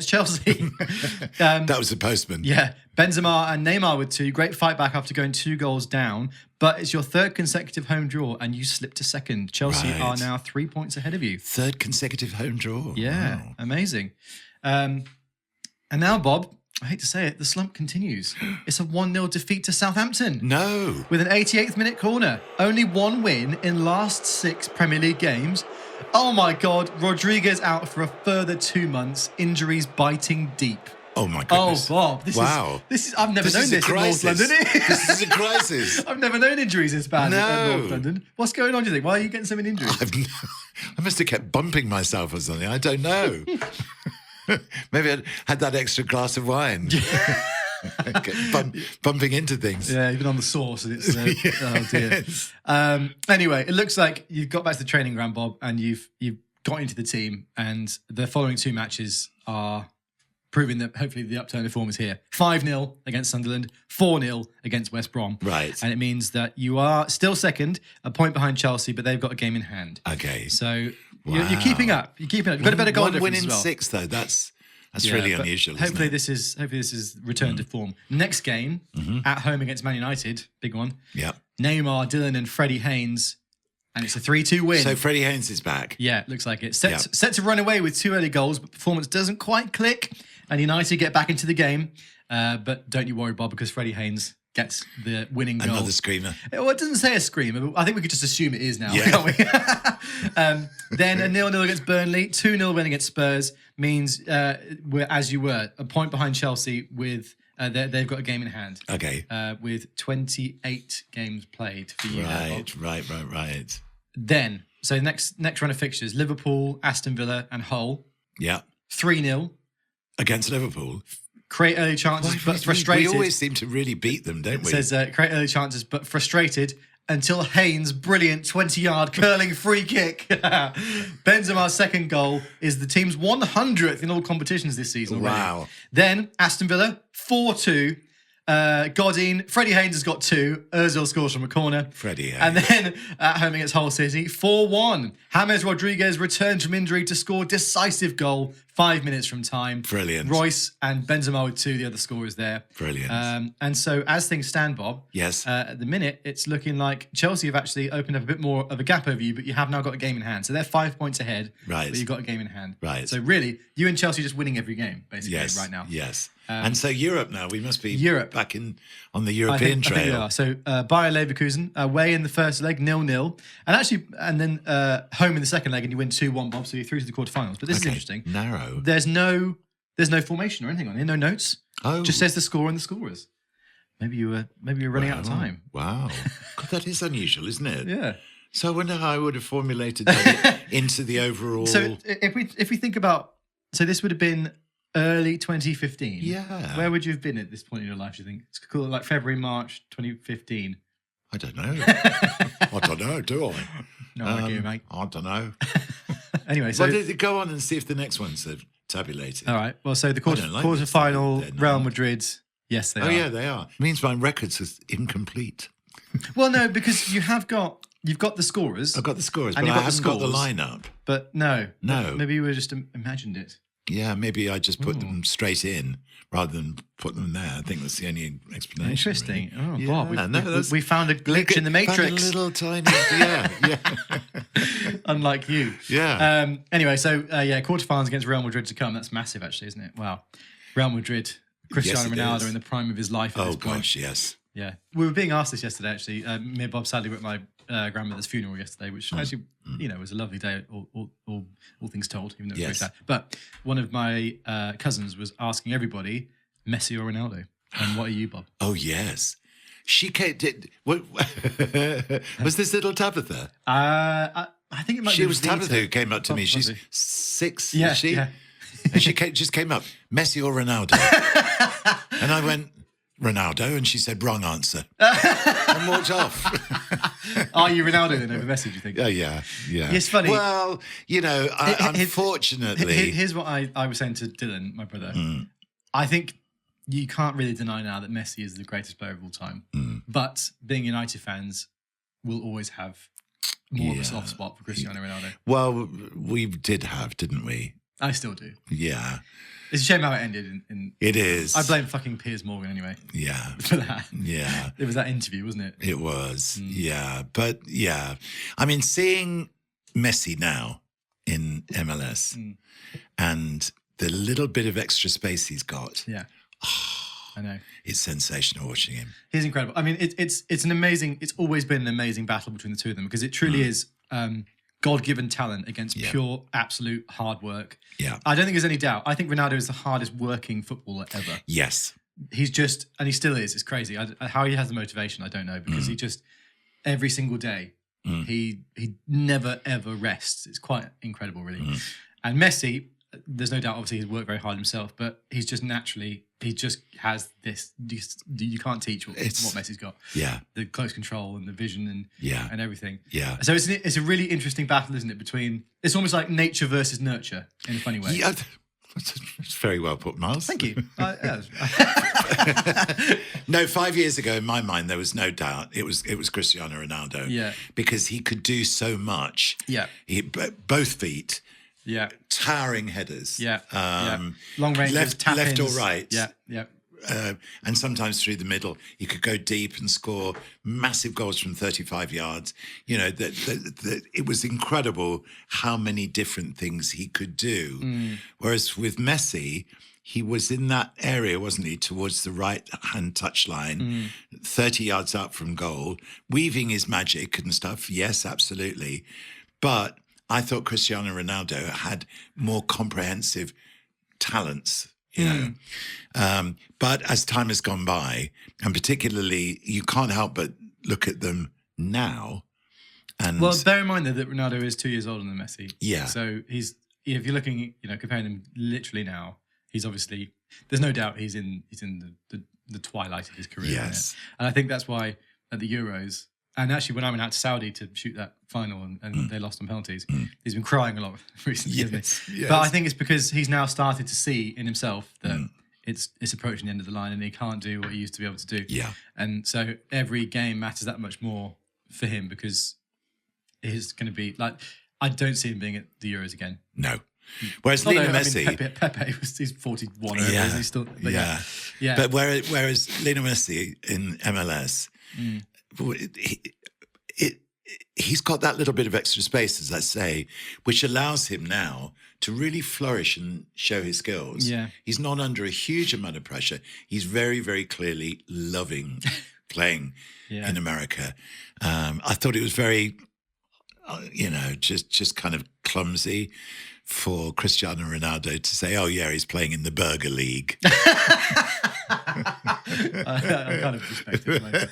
Chelsea. That was the postman. Yeah. Benzema and Neymar with 2. Great fight back after going 2 goals down. But it's your 3rd consecutive home draw, and you slipped to 2nd. Chelsea are now 3 points ahead of you. 3rd consecutive home draw. Yeah. Wow. Amazing. And now, Bob, I hate to say it, the slump continues. It's a 1-0 defeat to Southampton. No. With an 88th minute corner. Only 1 win in last 6 Premier League games. Oh my God, Rodriguez out for a further 2 months. Injuries biting deep. Oh my goodness. Oh, Bob. This is I've never known this in North London. This is a crisis. I've never known injuries this bad in North London. What's going on, do you think? Why are you getting so many injuries? I must have kept bumping myself or something. I don't know. Maybe I had that extra glass of wine. Bumping into things. Yeah, even on the sauce. And it's, oh dear. Anyway, it looks like you've got back to the training ground, Bob, and you've got into the team, and the following 2 matches are proving that hopefully the upturn of form is here. 5-0 against Sunderland, 4-0 against West Brom. Right. And it means that you are still 2nd, a point behind Chelsea, but they've got a game in hand. Okay. So you're keeping up. You've got a better goal difference win in as well. 6 though. That's really unusual. Hopefully this is return to form. Next game at home against Man United, big one. Yeah. Neymar, Dillon, and Freddie Haynes, and it's a 3-2 win. So Freddie Haynes is back. Yeah, looks like it. Set to run away with 2 early goals, but performance doesn't quite click, and United get back into the game. But don't you worry, Bob, because Freddie Haynes gets the winning goal. Another screamer. Well, it doesn't say a screamer, but I think we could just assume it is now, can't we? Then a 0-0 against Burnley, 2-0 win against Spurs means we're as you were, a point behind Chelsea with they've got a game in hand. Okay. With 28 games played for you. Right. Then, so next run of fixtures, Liverpool, Aston Villa and Hull. Yeah. 3-0. Against Liverpool. Create early chances, but frustrated. We always seem to really beat them, don't we? It says create early chances, but frustrated until Haynes' brilliant 20-yard curling free kick. Benzema's 2nd goal is the team's 100th in all competitions this season already. Wow. Then Aston Villa, 4-2. Godin, Freddie Haynes has got 2. Ozil scores from a corner. Freddie Haynes. And then at home against Hull City, 4-1. James Rodriguez returns from injury to score decisive goal 5 minutes from time. Brilliant. Royce and Benzema with 2, the other scorers there. Brilliant. And so as things stand, Bob, Yes. at the minute, it's looking like Chelsea have actually opened up a bit more of a gap over you, but you have now got a game in hand. So they're 5 points ahead, Right. but you've got a game in hand. Right. So really, you and Chelsea are just winning every game, basically, Yes. right now. Yes. And so Europe now, we must be Europe. back on the European I think we trail. are. So Bayer Leverkusen away in the first leg, 0-0, and then home in the second leg, and you win 2-1, Bob. So you're through to the quarterfinals. But this is interesting. Narrow. There's no formation or anything on here, no notes. Oh. Just says the score and the scorers. Maybe you were running out of time. Wow. God, that is unusual, isn't it? Yeah. So I wonder how I would have formulated that into the overall. So if we think about, so this would have been early 2015. Yeah. Where would you have been at this point in your life, do you think? It's cool, like February, March 2015. I don't know. I don't know, do I? No idea, mate. I don't know. Anyway, so Go on and see if the next one's tabulated. all right. Well, so the I don't like quarterfinal, this. They're Real not. Madrid. Yes, they are. Oh yeah, they are. Means my records is incomplete. Well, no, because you've got the scorers, I've got the scores, And but you've I got the haven't got the scores. lineup. but no. No. Maybe you were just imagined it. Yeah, maybe I just put them straight in rather than put them there. I think that's the only explanation. Interesting. really. Oh, Yeah, Bob, that's- we found a glitch in the Found matrix. a little tiny. Yeah. Unlike you. Yeah. Anyway, so quarterfinals against Real Madrid to come. That's massive, actually, isn't it? Wow. Real Madrid, Cristiano Yes, it Ronaldo is. in the prime of his life at Oh this point. gosh, yes. Yeah. We were being asked this yesterday, actually. Me and Bob sadly were at my grandmother's funeral yesterday, which actually, was a lovely day, all things told, even though it was Yes. very sad. But one of my cousins was asking everybody, Messi or Ronaldo? And what are you, Bob? Oh yes. She came. Was this little Tabitha? I think it might She be was Vita. Tabitha who came up to me. She's Possibly. 6, Yeah, is she? yeah. And she just came up, Messi or Ronaldo? And I went, Ronaldo, and she said, wrong answer. And walked off. Are you Ronaldo then over Messi, do you think? Oh, yeah. It's funny. Well, unfortunately. Here's what I was saying to Dylan, my brother. I think you can't really deny now that Messi is the greatest player of all time. But being United fans will always have more of a soft spot for Cristiano Ronaldo. Well, we did have, didn't we? I still do. Yeah. It's a shame how it ended. It is. I blame fucking Piers Morgan anyway Yeah. for that. Yeah. It was that interview, wasn't it? It was. Yeah. But yeah. I mean, seeing Messi now in MLS and the little bit of extra space he's got. Yeah. I know. It's sensational watching him. He's incredible. I mean, it's an amazing. It's always been an amazing battle between the two of them because it truly is God-given talent against pure, absolute hard work. Yeah. I don't think there's any doubt. I think Ronaldo is the hardest working footballer ever. Yes. He's just, and he still is. It's crazy. How he has the motivation, I don't know, because he just every single day he never ever rests. It's quite incredible, really. And Messi, there's no doubt. Obviously, he's worked very hard himself, but he's just naturally. He just has this. You can't teach what Messi's got. Yeah. The close control and the vision and everything. Yeah. So it's a really interesting battle, isn't it? Between it's almost like nature versus nurture in a funny way. Yeah. It's very well put, Miles. Thank you. No, 5 years ago, in my mind, there was no doubt it was Cristiano Ronaldo. Yeah. Because he could do so much. Yeah. Both feet. Yeah. Towering headers. Yeah. Long range left or right. Yeah. Yeah. And sometimes through the middle, he could go deep and score massive goals from 35 yards. You know, it was incredible how many different things he could do. Whereas with Messi, he was in that area, wasn't he, towards the right-hand touchline, 30 yards up from goal, weaving his magic and stuff. Yes, absolutely. But I thought Cristiano Ronaldo had more comprehensive talents, you know. But as time has gone by, and particularly, you can't help but look at them now. And Well, bear in mind though that Ronaldo is 2 years older than Messi. Yeah. So if you're looking, comparing them literally now, he's obviously there's no doubt he's in the twilight of his career. Yes. Isn't it? And I think that's why at the Euros. And actually, when I went out to Saudi to shoot that final and they lost on penalties, he's been crying a lot recently, hasn't he? Yes. But I think it's because he's now started to see in himself that it's approaching the end of the line and he can't do what he used to be able to do. Yeah. And so every game matters that much more for him because it's going to be like, I don't see him being at the Euros again. No. Whereas Lionel Messi, Pepe he's 41. yeah, He's still, but yeah. But whereas Lionel Messi in MLS, he's got that little bit of extra space, as I say, which allows him now to really flourish and show his skills. Yeah. He's not under a huge amount of pressure. He's very, very clearly loving playing in America. I thought it was very, just kind of clumsy for Cristiano Ronaldo to say, "Oh yeah, he's playing in the Burger League." I kind of respect it.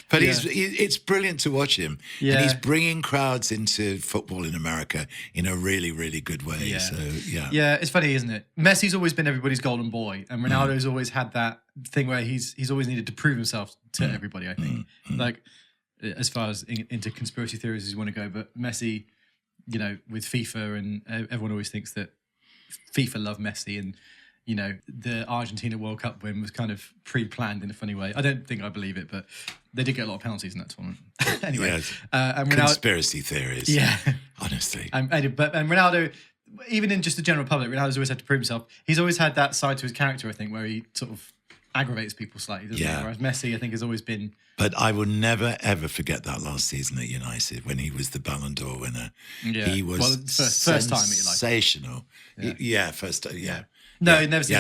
But it's brilliant to watch him. Yeah. And he's bringing crowds into football in America in a really, really good way. Yeah. So, Yeah, it's funny, isn't it? Messi's always been everybody's golden boy, and Ronaldo's always had that thing where he's always needed to prove himself to everybody, I think. Like, as far as into conspiracy theories as you want to go, but Messi, with FIFA, and everyone always thinks that FIFA love Messi, and the Argentina World Cup win was kind of pre-planned in a funny way. I don't think I believe it, but they did get a lot of penalties in that tournament. Anyway, yes. And Ronaldo, Conspiracy theories. yeah, honestly. and Ronaldo, even in just the general public, Ronaldo's always had to prove himself. He's always had that side to his character, I think, where he sort of aggravates people slightly, doesn't he? Whereas Messi, I think, has always been. But I will never, ever forget that last season at United when he was the Ballon d'Or winner. Yeah. He was first time at United. Sensational. First time, yeah. No, he'd never seen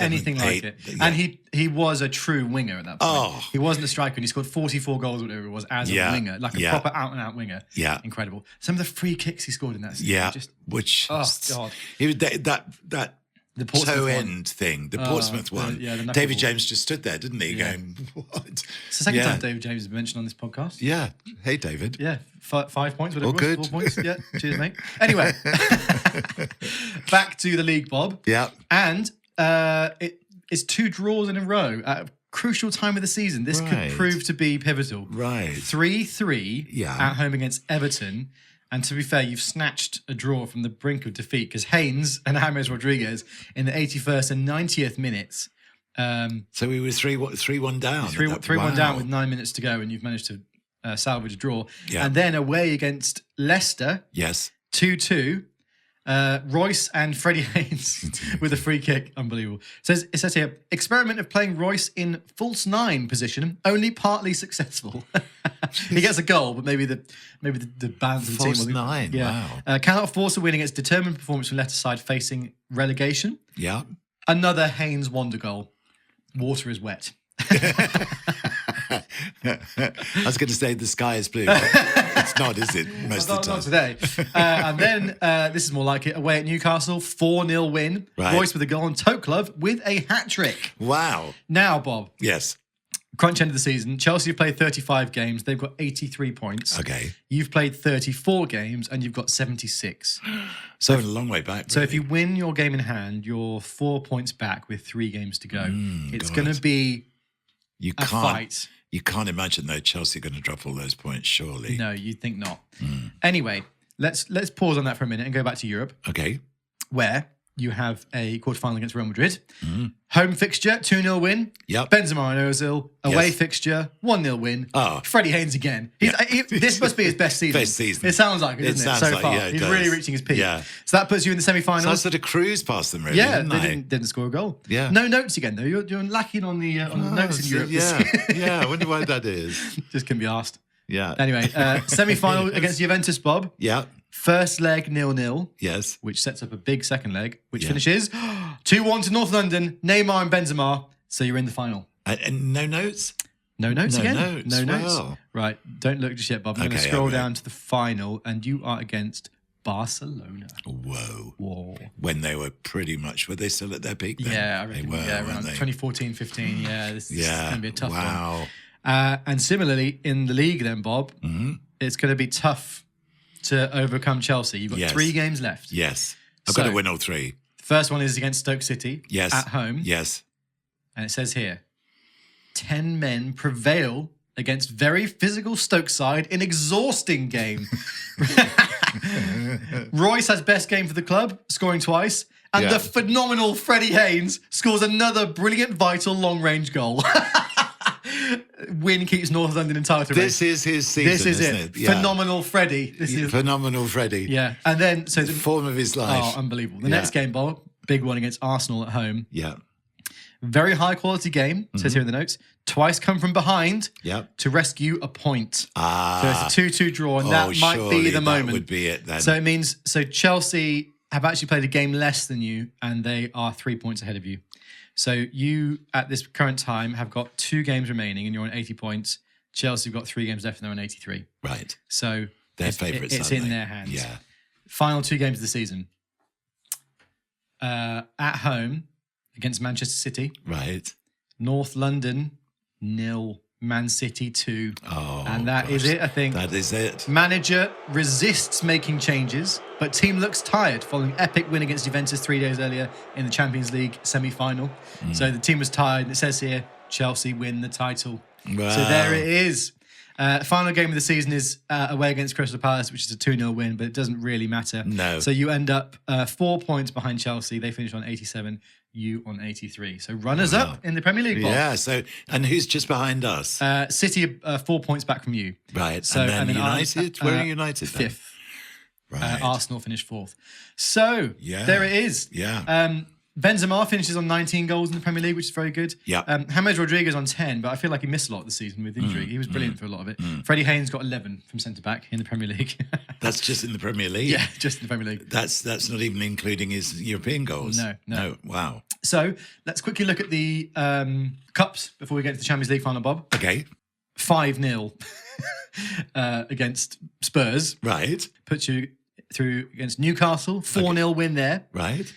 anything 8, like it. Yeah. And he was a true winger at that point. Oh. He wasn't a striker, and he scored 44 goals, whatever it was, as a winger, like a proper out-and-out winger. Yeah. Incredible. Some of the free kicks he scored in that season. Yeah, God. He was that the toe end thing, the Portsmouth one. The David James just stood there, didn't he, going, what? It's the second time David James has mentioned on this podcast. Yeah. Hey, David. Yeah. 5 points, whatever All good. 4 points. Yeah. Cheers, mate. Anyway, back to the league, Bob. Yeah. And it's 2 draws in a row at a crucial time of the season. This could prove to be pivotal. Right. 3-3 at home against Everton. And to be fair, you've snatched a draw from the brink of defeat because Haynes and James Rodriguez in the 81st and 90th minutes. So we were 3-1 down. 3-1 down with 9 minutes to go, and you've managed to salvage a draw. Yeah. And then away against Leicester. Yes. 2-2. Royce and Freddie Haynes with a free kick. Unbelievable. It says here, experiment of playing Royce in false 9 position, only partly successful. He gets a goal, but maybe the balance of the team. False 9, wow. Cannot force a win against determined performance from Leicester side facing relegation. Yeah. Another Haynes wonder goal. Water is wet. I was going to say the sky is blue. But it's not, is it? Most of the time. Not today. And then this is more like it. Away at Newcastle, 4-0 win. Right. Royce with a goal and Toklov with a hat trick. Wow. Now, Bob. Yes. Crunch end of the season. Chelsea have played 35 games. They've got 83 points. Okay. You've played 34 games and you've got 76. So a long way back. Really. So if you win your game in hand, you're 4 points back with 3 games to go. It's going to be a fight. You can't imagine though Chelsea are going to drop all those points, surely. No, you'd think not. Anyway, let's pause on that for a minute and go back to Europe. Okay. Where you have a quarterfinal against Real Madrid. Home fixture, 2-0 win. Yep. Benzema and Ozil. Away fixture, 1-0 win. Oh. Freddie Haynes again. This must be his best season. Best season. It sounds like it, doesn't it? So far. He's really reaching his peak. Yeah. So that puts you in the semi-finals. So I sort of cruise past them, really, yeah, didn't they didn't score a goal. Yeah. No notes again, though. You're lacking on the notes in Europe. Yeah, I wonder why that is. Just can be asked. Yeah. Anyway, semi-final against Juventus, Bob. Yeah. First leg 0-0. Yes. Which sets up a big second leg, which finishes 2-1 to North London, Neymar and Benzema. So you're in the final. And no notes? No notes no again? Notes. No notes. Well. Right, don't look just yet, Bob. I'm going to scroll down to the final, and you are against Barcelona. Whoa. When they were were they still at their peak then? Yeah, I reckon. They were, around 2014-15. Yeah, this is going to be a tough one. Wow. And similarly, in the league then, Bob, it's going to be tough to overcome Chelsea. You've got 3 games left. Yes. I've got to win all 3. First one is against Stoke City. Yes. At home. Yes. And it says here, 10 men prevail against very physical Stoke side in exhausting game. Royce has best game for the club, scoring twice. And the phenomenal Freddie Haynes scores another brilliant, vital, long-range goal. Win keeps North London in title This race. is his season, This is isn't it. Yeah. Phenomenal Freddie. This is Phenomenal Freddie. Yeah. And then so The form of his life. oh, unbelievable. The next game, Bob, big one against Arsenal at home. Yeah. Very high quality game, says here in the notes. Twice come from behind Yep. to rescue a point. So Ah. it's a 2-2 draw, and that might surely be the moment. That would be it then. So it means Chelsea have actually played a game less than you, and they are 3 points ahead of you. So you, at this current time, have got 2 games remaining, and you're on 80 points. Chelsea have got 3 games left, and they're on 83. right. So Their favourites, it's aren't in they? their hands. Yeah. Final 2 games of the season. At home against Manchester City. Right. North London 0, Man City 2. Oh, and that is it, I think. That is it. Manager resists making changes, but team looks tired following epic win against Juventus 3 days earlier in the Champions League semi-final. So the team was tired, and it says here, Chelsea win the title. Wow. So there it is. Final game of the season is away against Crystal Palace, which is a 2-0 win, but it doesn't really matter. No. So you end up 4 points behind Chelsea. They finish on 87, you on 83. So runners up in the Premier League. Bob. Yeah. So, and who's just behind us? City 4 points back from you. Right. So, and then United, United? Where are United then? 5th. Right. Arsenal finished 4th. So Yeah. there it is. Yeah. Benzema finishes on 19 goals in the Premier League, which is very good. Yeah. James Rodriguez on 10, but I feel like he missed a lot this season with injury. He was brilliant for a lot of it. Freddie Haynes got 11 from centre-back in the Premier League. That's just in the Premier League. Yeah, just in the Premier League. That's not even including his European goals. No. Wow. So let's quickly look at the cups before we get to the Champions League final, Bob. Okay. 5-0 against Spurs. Right. Puts you through against Newcastle. 4-0 win there. Right.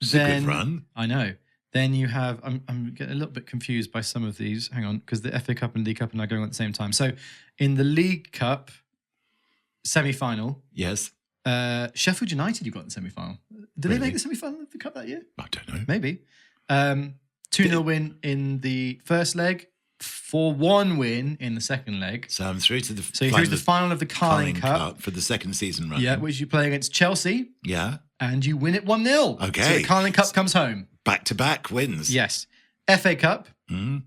It's a good run. I know. Then you have, I'm getting a little bit confused by some of these. Hang on, because the FA Cup and League Cup are now going on at the same time. So in the League Cup semi-final, Yes. Sheffield United you got in the semi-final. Did they make the semi-final of the Cup that year? I don't know. Maybe. 2-0 win in the first leg, 4-1 win in the second leg. So I'm through to the So you're through to the final of the Carling Cup. for the second season run. Yeah, which you play against Chelsea, Yeah. and you win it 1-0. Okay. So the Carling Cup comes home. Back-to-back wins. Yes. FA Cup, Mm.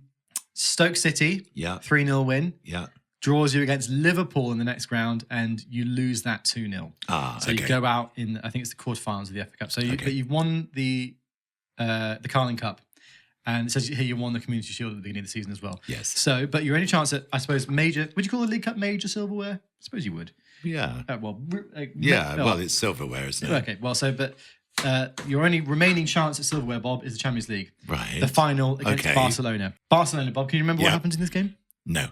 Stoke City, Yeah. 3-0 win. Yeah. Draws you against Liverpool in the next round, and you lose that 2-0. So okay. you go out in, I think it's the quarterfinals of the FA Cup. So but you've won the Carling Cup, and it says here you won the Community Shield at the beginning of the season as well. Yes. So, but your only chance at, I suppose, major. Would you call the League Cup major silverware? I suppose you would. Yeah. Yeah. Well, it's silverware, isn't it? Okay. Well, but your only remaining chance at silverware, Bob, is the Champions League. Right. The final against Okay. Barcelona. Barcelona, Bob. Can you remember what happens in this game? No.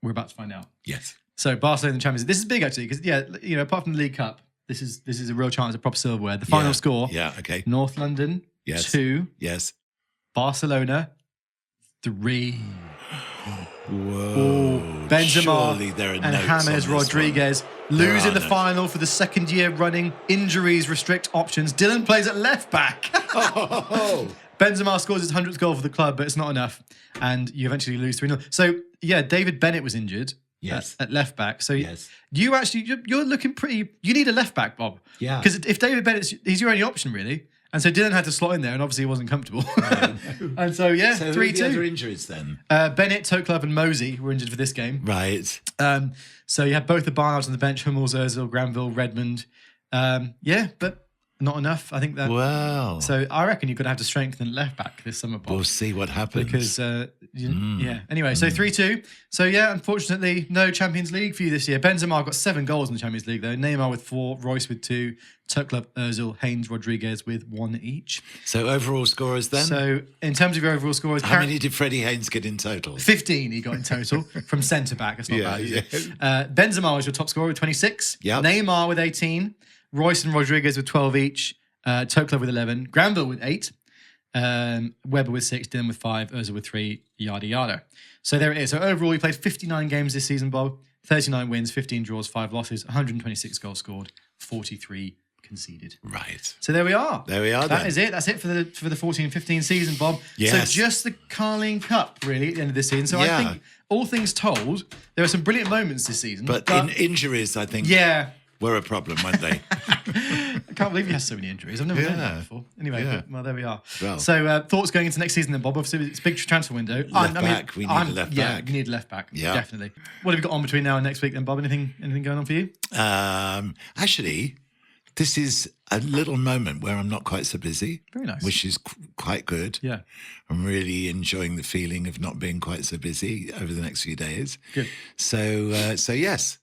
We're about to find out. Yes. So Barcelona in the Champions League. This is big actually, because apart from the League Cup, this is a real chance at proper silverware. The final score. Yeah. Okay. North London 2, Yes. Barcelona 3. Whoa. Benzema Surely there are and notes on James this Rodriguez one. lose There in the are notes. final for the second year running. Injuries restrict options. Dylan plays at left back. Oh. Benzema scores his 100th goal for the club, but it's not enough. And you eventually lose 3-0. So, yeah, David Bennett was injured at left back. So you actually, you're looking pretty, you need a left back, Bob. Yeah. Because if David Bennett's, he's your only option, really. And so Dylan had to slot in there, and obviously he wasn't comfortable. And so, yeah, So who are the 3-2. other injuries then? Bennett, Toklub, and Mosey were injured for this game. Right. So you had both the Barnards on the bench, Hummels, Ozil, Granville, Redmond. But not enough. I think that. Wow. So I reckon you're going to have to strengthen left back this summer, Bob. We'll see what happens. Because, yeah. Anyway, so 3-2. So, yeah, unfortunately, no Champions League for you this year. Benzema got 7 goals in the Champions League, though. Neymar with 4, Royce with 2, Tuklub, Ozil, Haynes, Rodriguez with 1 each. So overall scorers then? So in terms of your overall scores, how many did Freddie Haynes get in total? 15 he got in total from centre-back. That's not bad, is it? Yeah. Benzema was your top scorer with 26. Yep. Neymar with 18. Royce and Rodriguez with 12 each. Toklub with 11. Granville with 8. Weber with 6. Dylan with 5. Ozil with 3. Yada, yada. So there it is. So overall, he played 59 games this season, Bob. 39 wins, 15 draws, 5 losses, 126 goals scored, 43 conceded. Right. So there we are. There we are. That is it. That's it for the 14-15 season, Bob. Yes. So just the Carling Cup, really, at the end of this season. So I think, all things told, there are some brilliant moments this season. But in injuries, I think, yeah, were a problem, weren't they? can't believe he has so many injuries. I've never known that before. Anyway, well, there we are. Well, so thoughts going into next season then, Bob? Obviously, it's a big transfer window. Left back. We need a left yeah, back. we need a left back. Yeah, definitely. What have you got on between now and next week then, Bob? Anything going on for you? Actually, this is a little moment where I'm not quite so busy. Very nice. Which is quite good. Yeah. I'm really enjoying the feeling of not being quite so busy over the next few days. Good. So yes.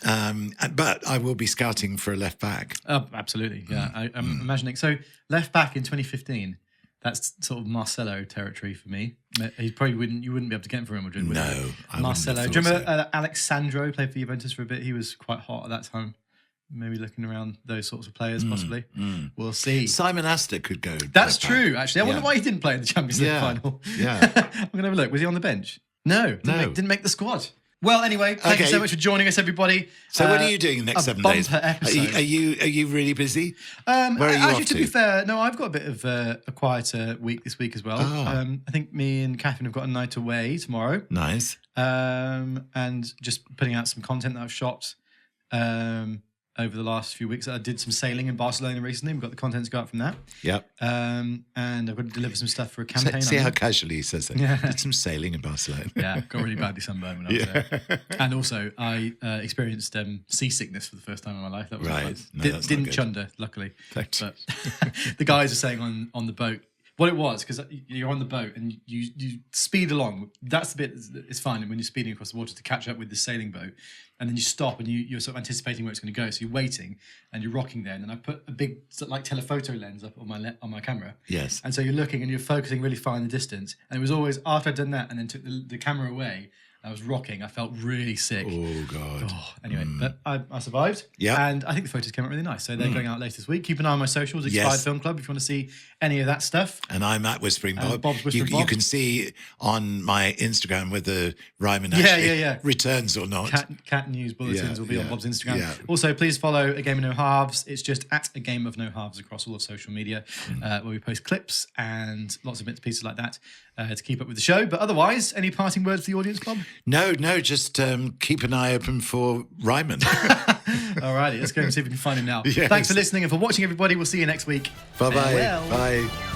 But I will be scouting for a left back. Absolutely, yeah. I'm imagining. So left back in 2015, that's sort of Marcelo territory for me. He probably you wouldn't be able to get him for Real Madrid, would No, you? Marcelo. Do you remember Alexandro played for Juventus for a bit? He was quite hot at that time. Maybe looking around those sorts of players, possibly. We'll see. Simon Astor could go. That's true, actually. I wonder why he didn't play in the Champions League final. Yeah. I'm going to have a look. Was he on the bench? No. Didn't make the squad. Well, anyway, thank you so much for joining us, everybody. So what are you doing the next 7 days? Episode. Are you really busy? Where are you actually, off to be fair, no, I've got a bit of a quieter week this week as well. Oh. I think me and Catherine have got a night away tomorrow. Nice. And just putting out some content that I've shot over the last few weeks. I did some sailing in Barcelona recently. We've got the content to go out from that. Yep. And I've got to deliver some stuff for a campaign. See how casually he says that. Yeah. Did some sailing in Barcelona. Yeah, got really badly sunburned when I was there. And also, I experienced seasickness for the first time in my life. That was right. Fun. No, didn't chunder, luckily. Thanks. But the guys are saying on the boat, what it was, because you're on the boat and you speed along. That's the bit it's fine when you're speeding across the water to catch up with the sailing boat. And then you stop and you're sort of anticipating where it's going to go. So you're waiting and you're rocking there. And then I put a big sort of like telephoto lens up on my camera. Yes. And so you're looking and you're focusing really far in the distance. And it was always after I'd done that and then took the camera away, I was rocking. I felt really sick. Oh, God. Anyway, but I survived. Yeah. And I think the photos came out really nice. So they're going out later this week. Keep an eye on my socials, Expired Film Club, if you want to see any of that stuff. And I'm at Whispering Bob. Bob's Whispering Bob. You can see on my Instagram whether Ryman returns or not. Cat news bulletins will be on Bob's Instagram. Yeah. Also, please follow A Game of No Halves. It's just at A Game of No Halves across all of social media, where we post clips and lots of bits and pieces like that to keep up with the show. But otherwise, any parting words for the audience, Bob? No, just keep an eye open for Ryman. Alrighty, let's go and see if we can find him now. Yes. Thanks for listening and for watching, everybody. We'll see you next week. Bye-bye. Farewell. Bye.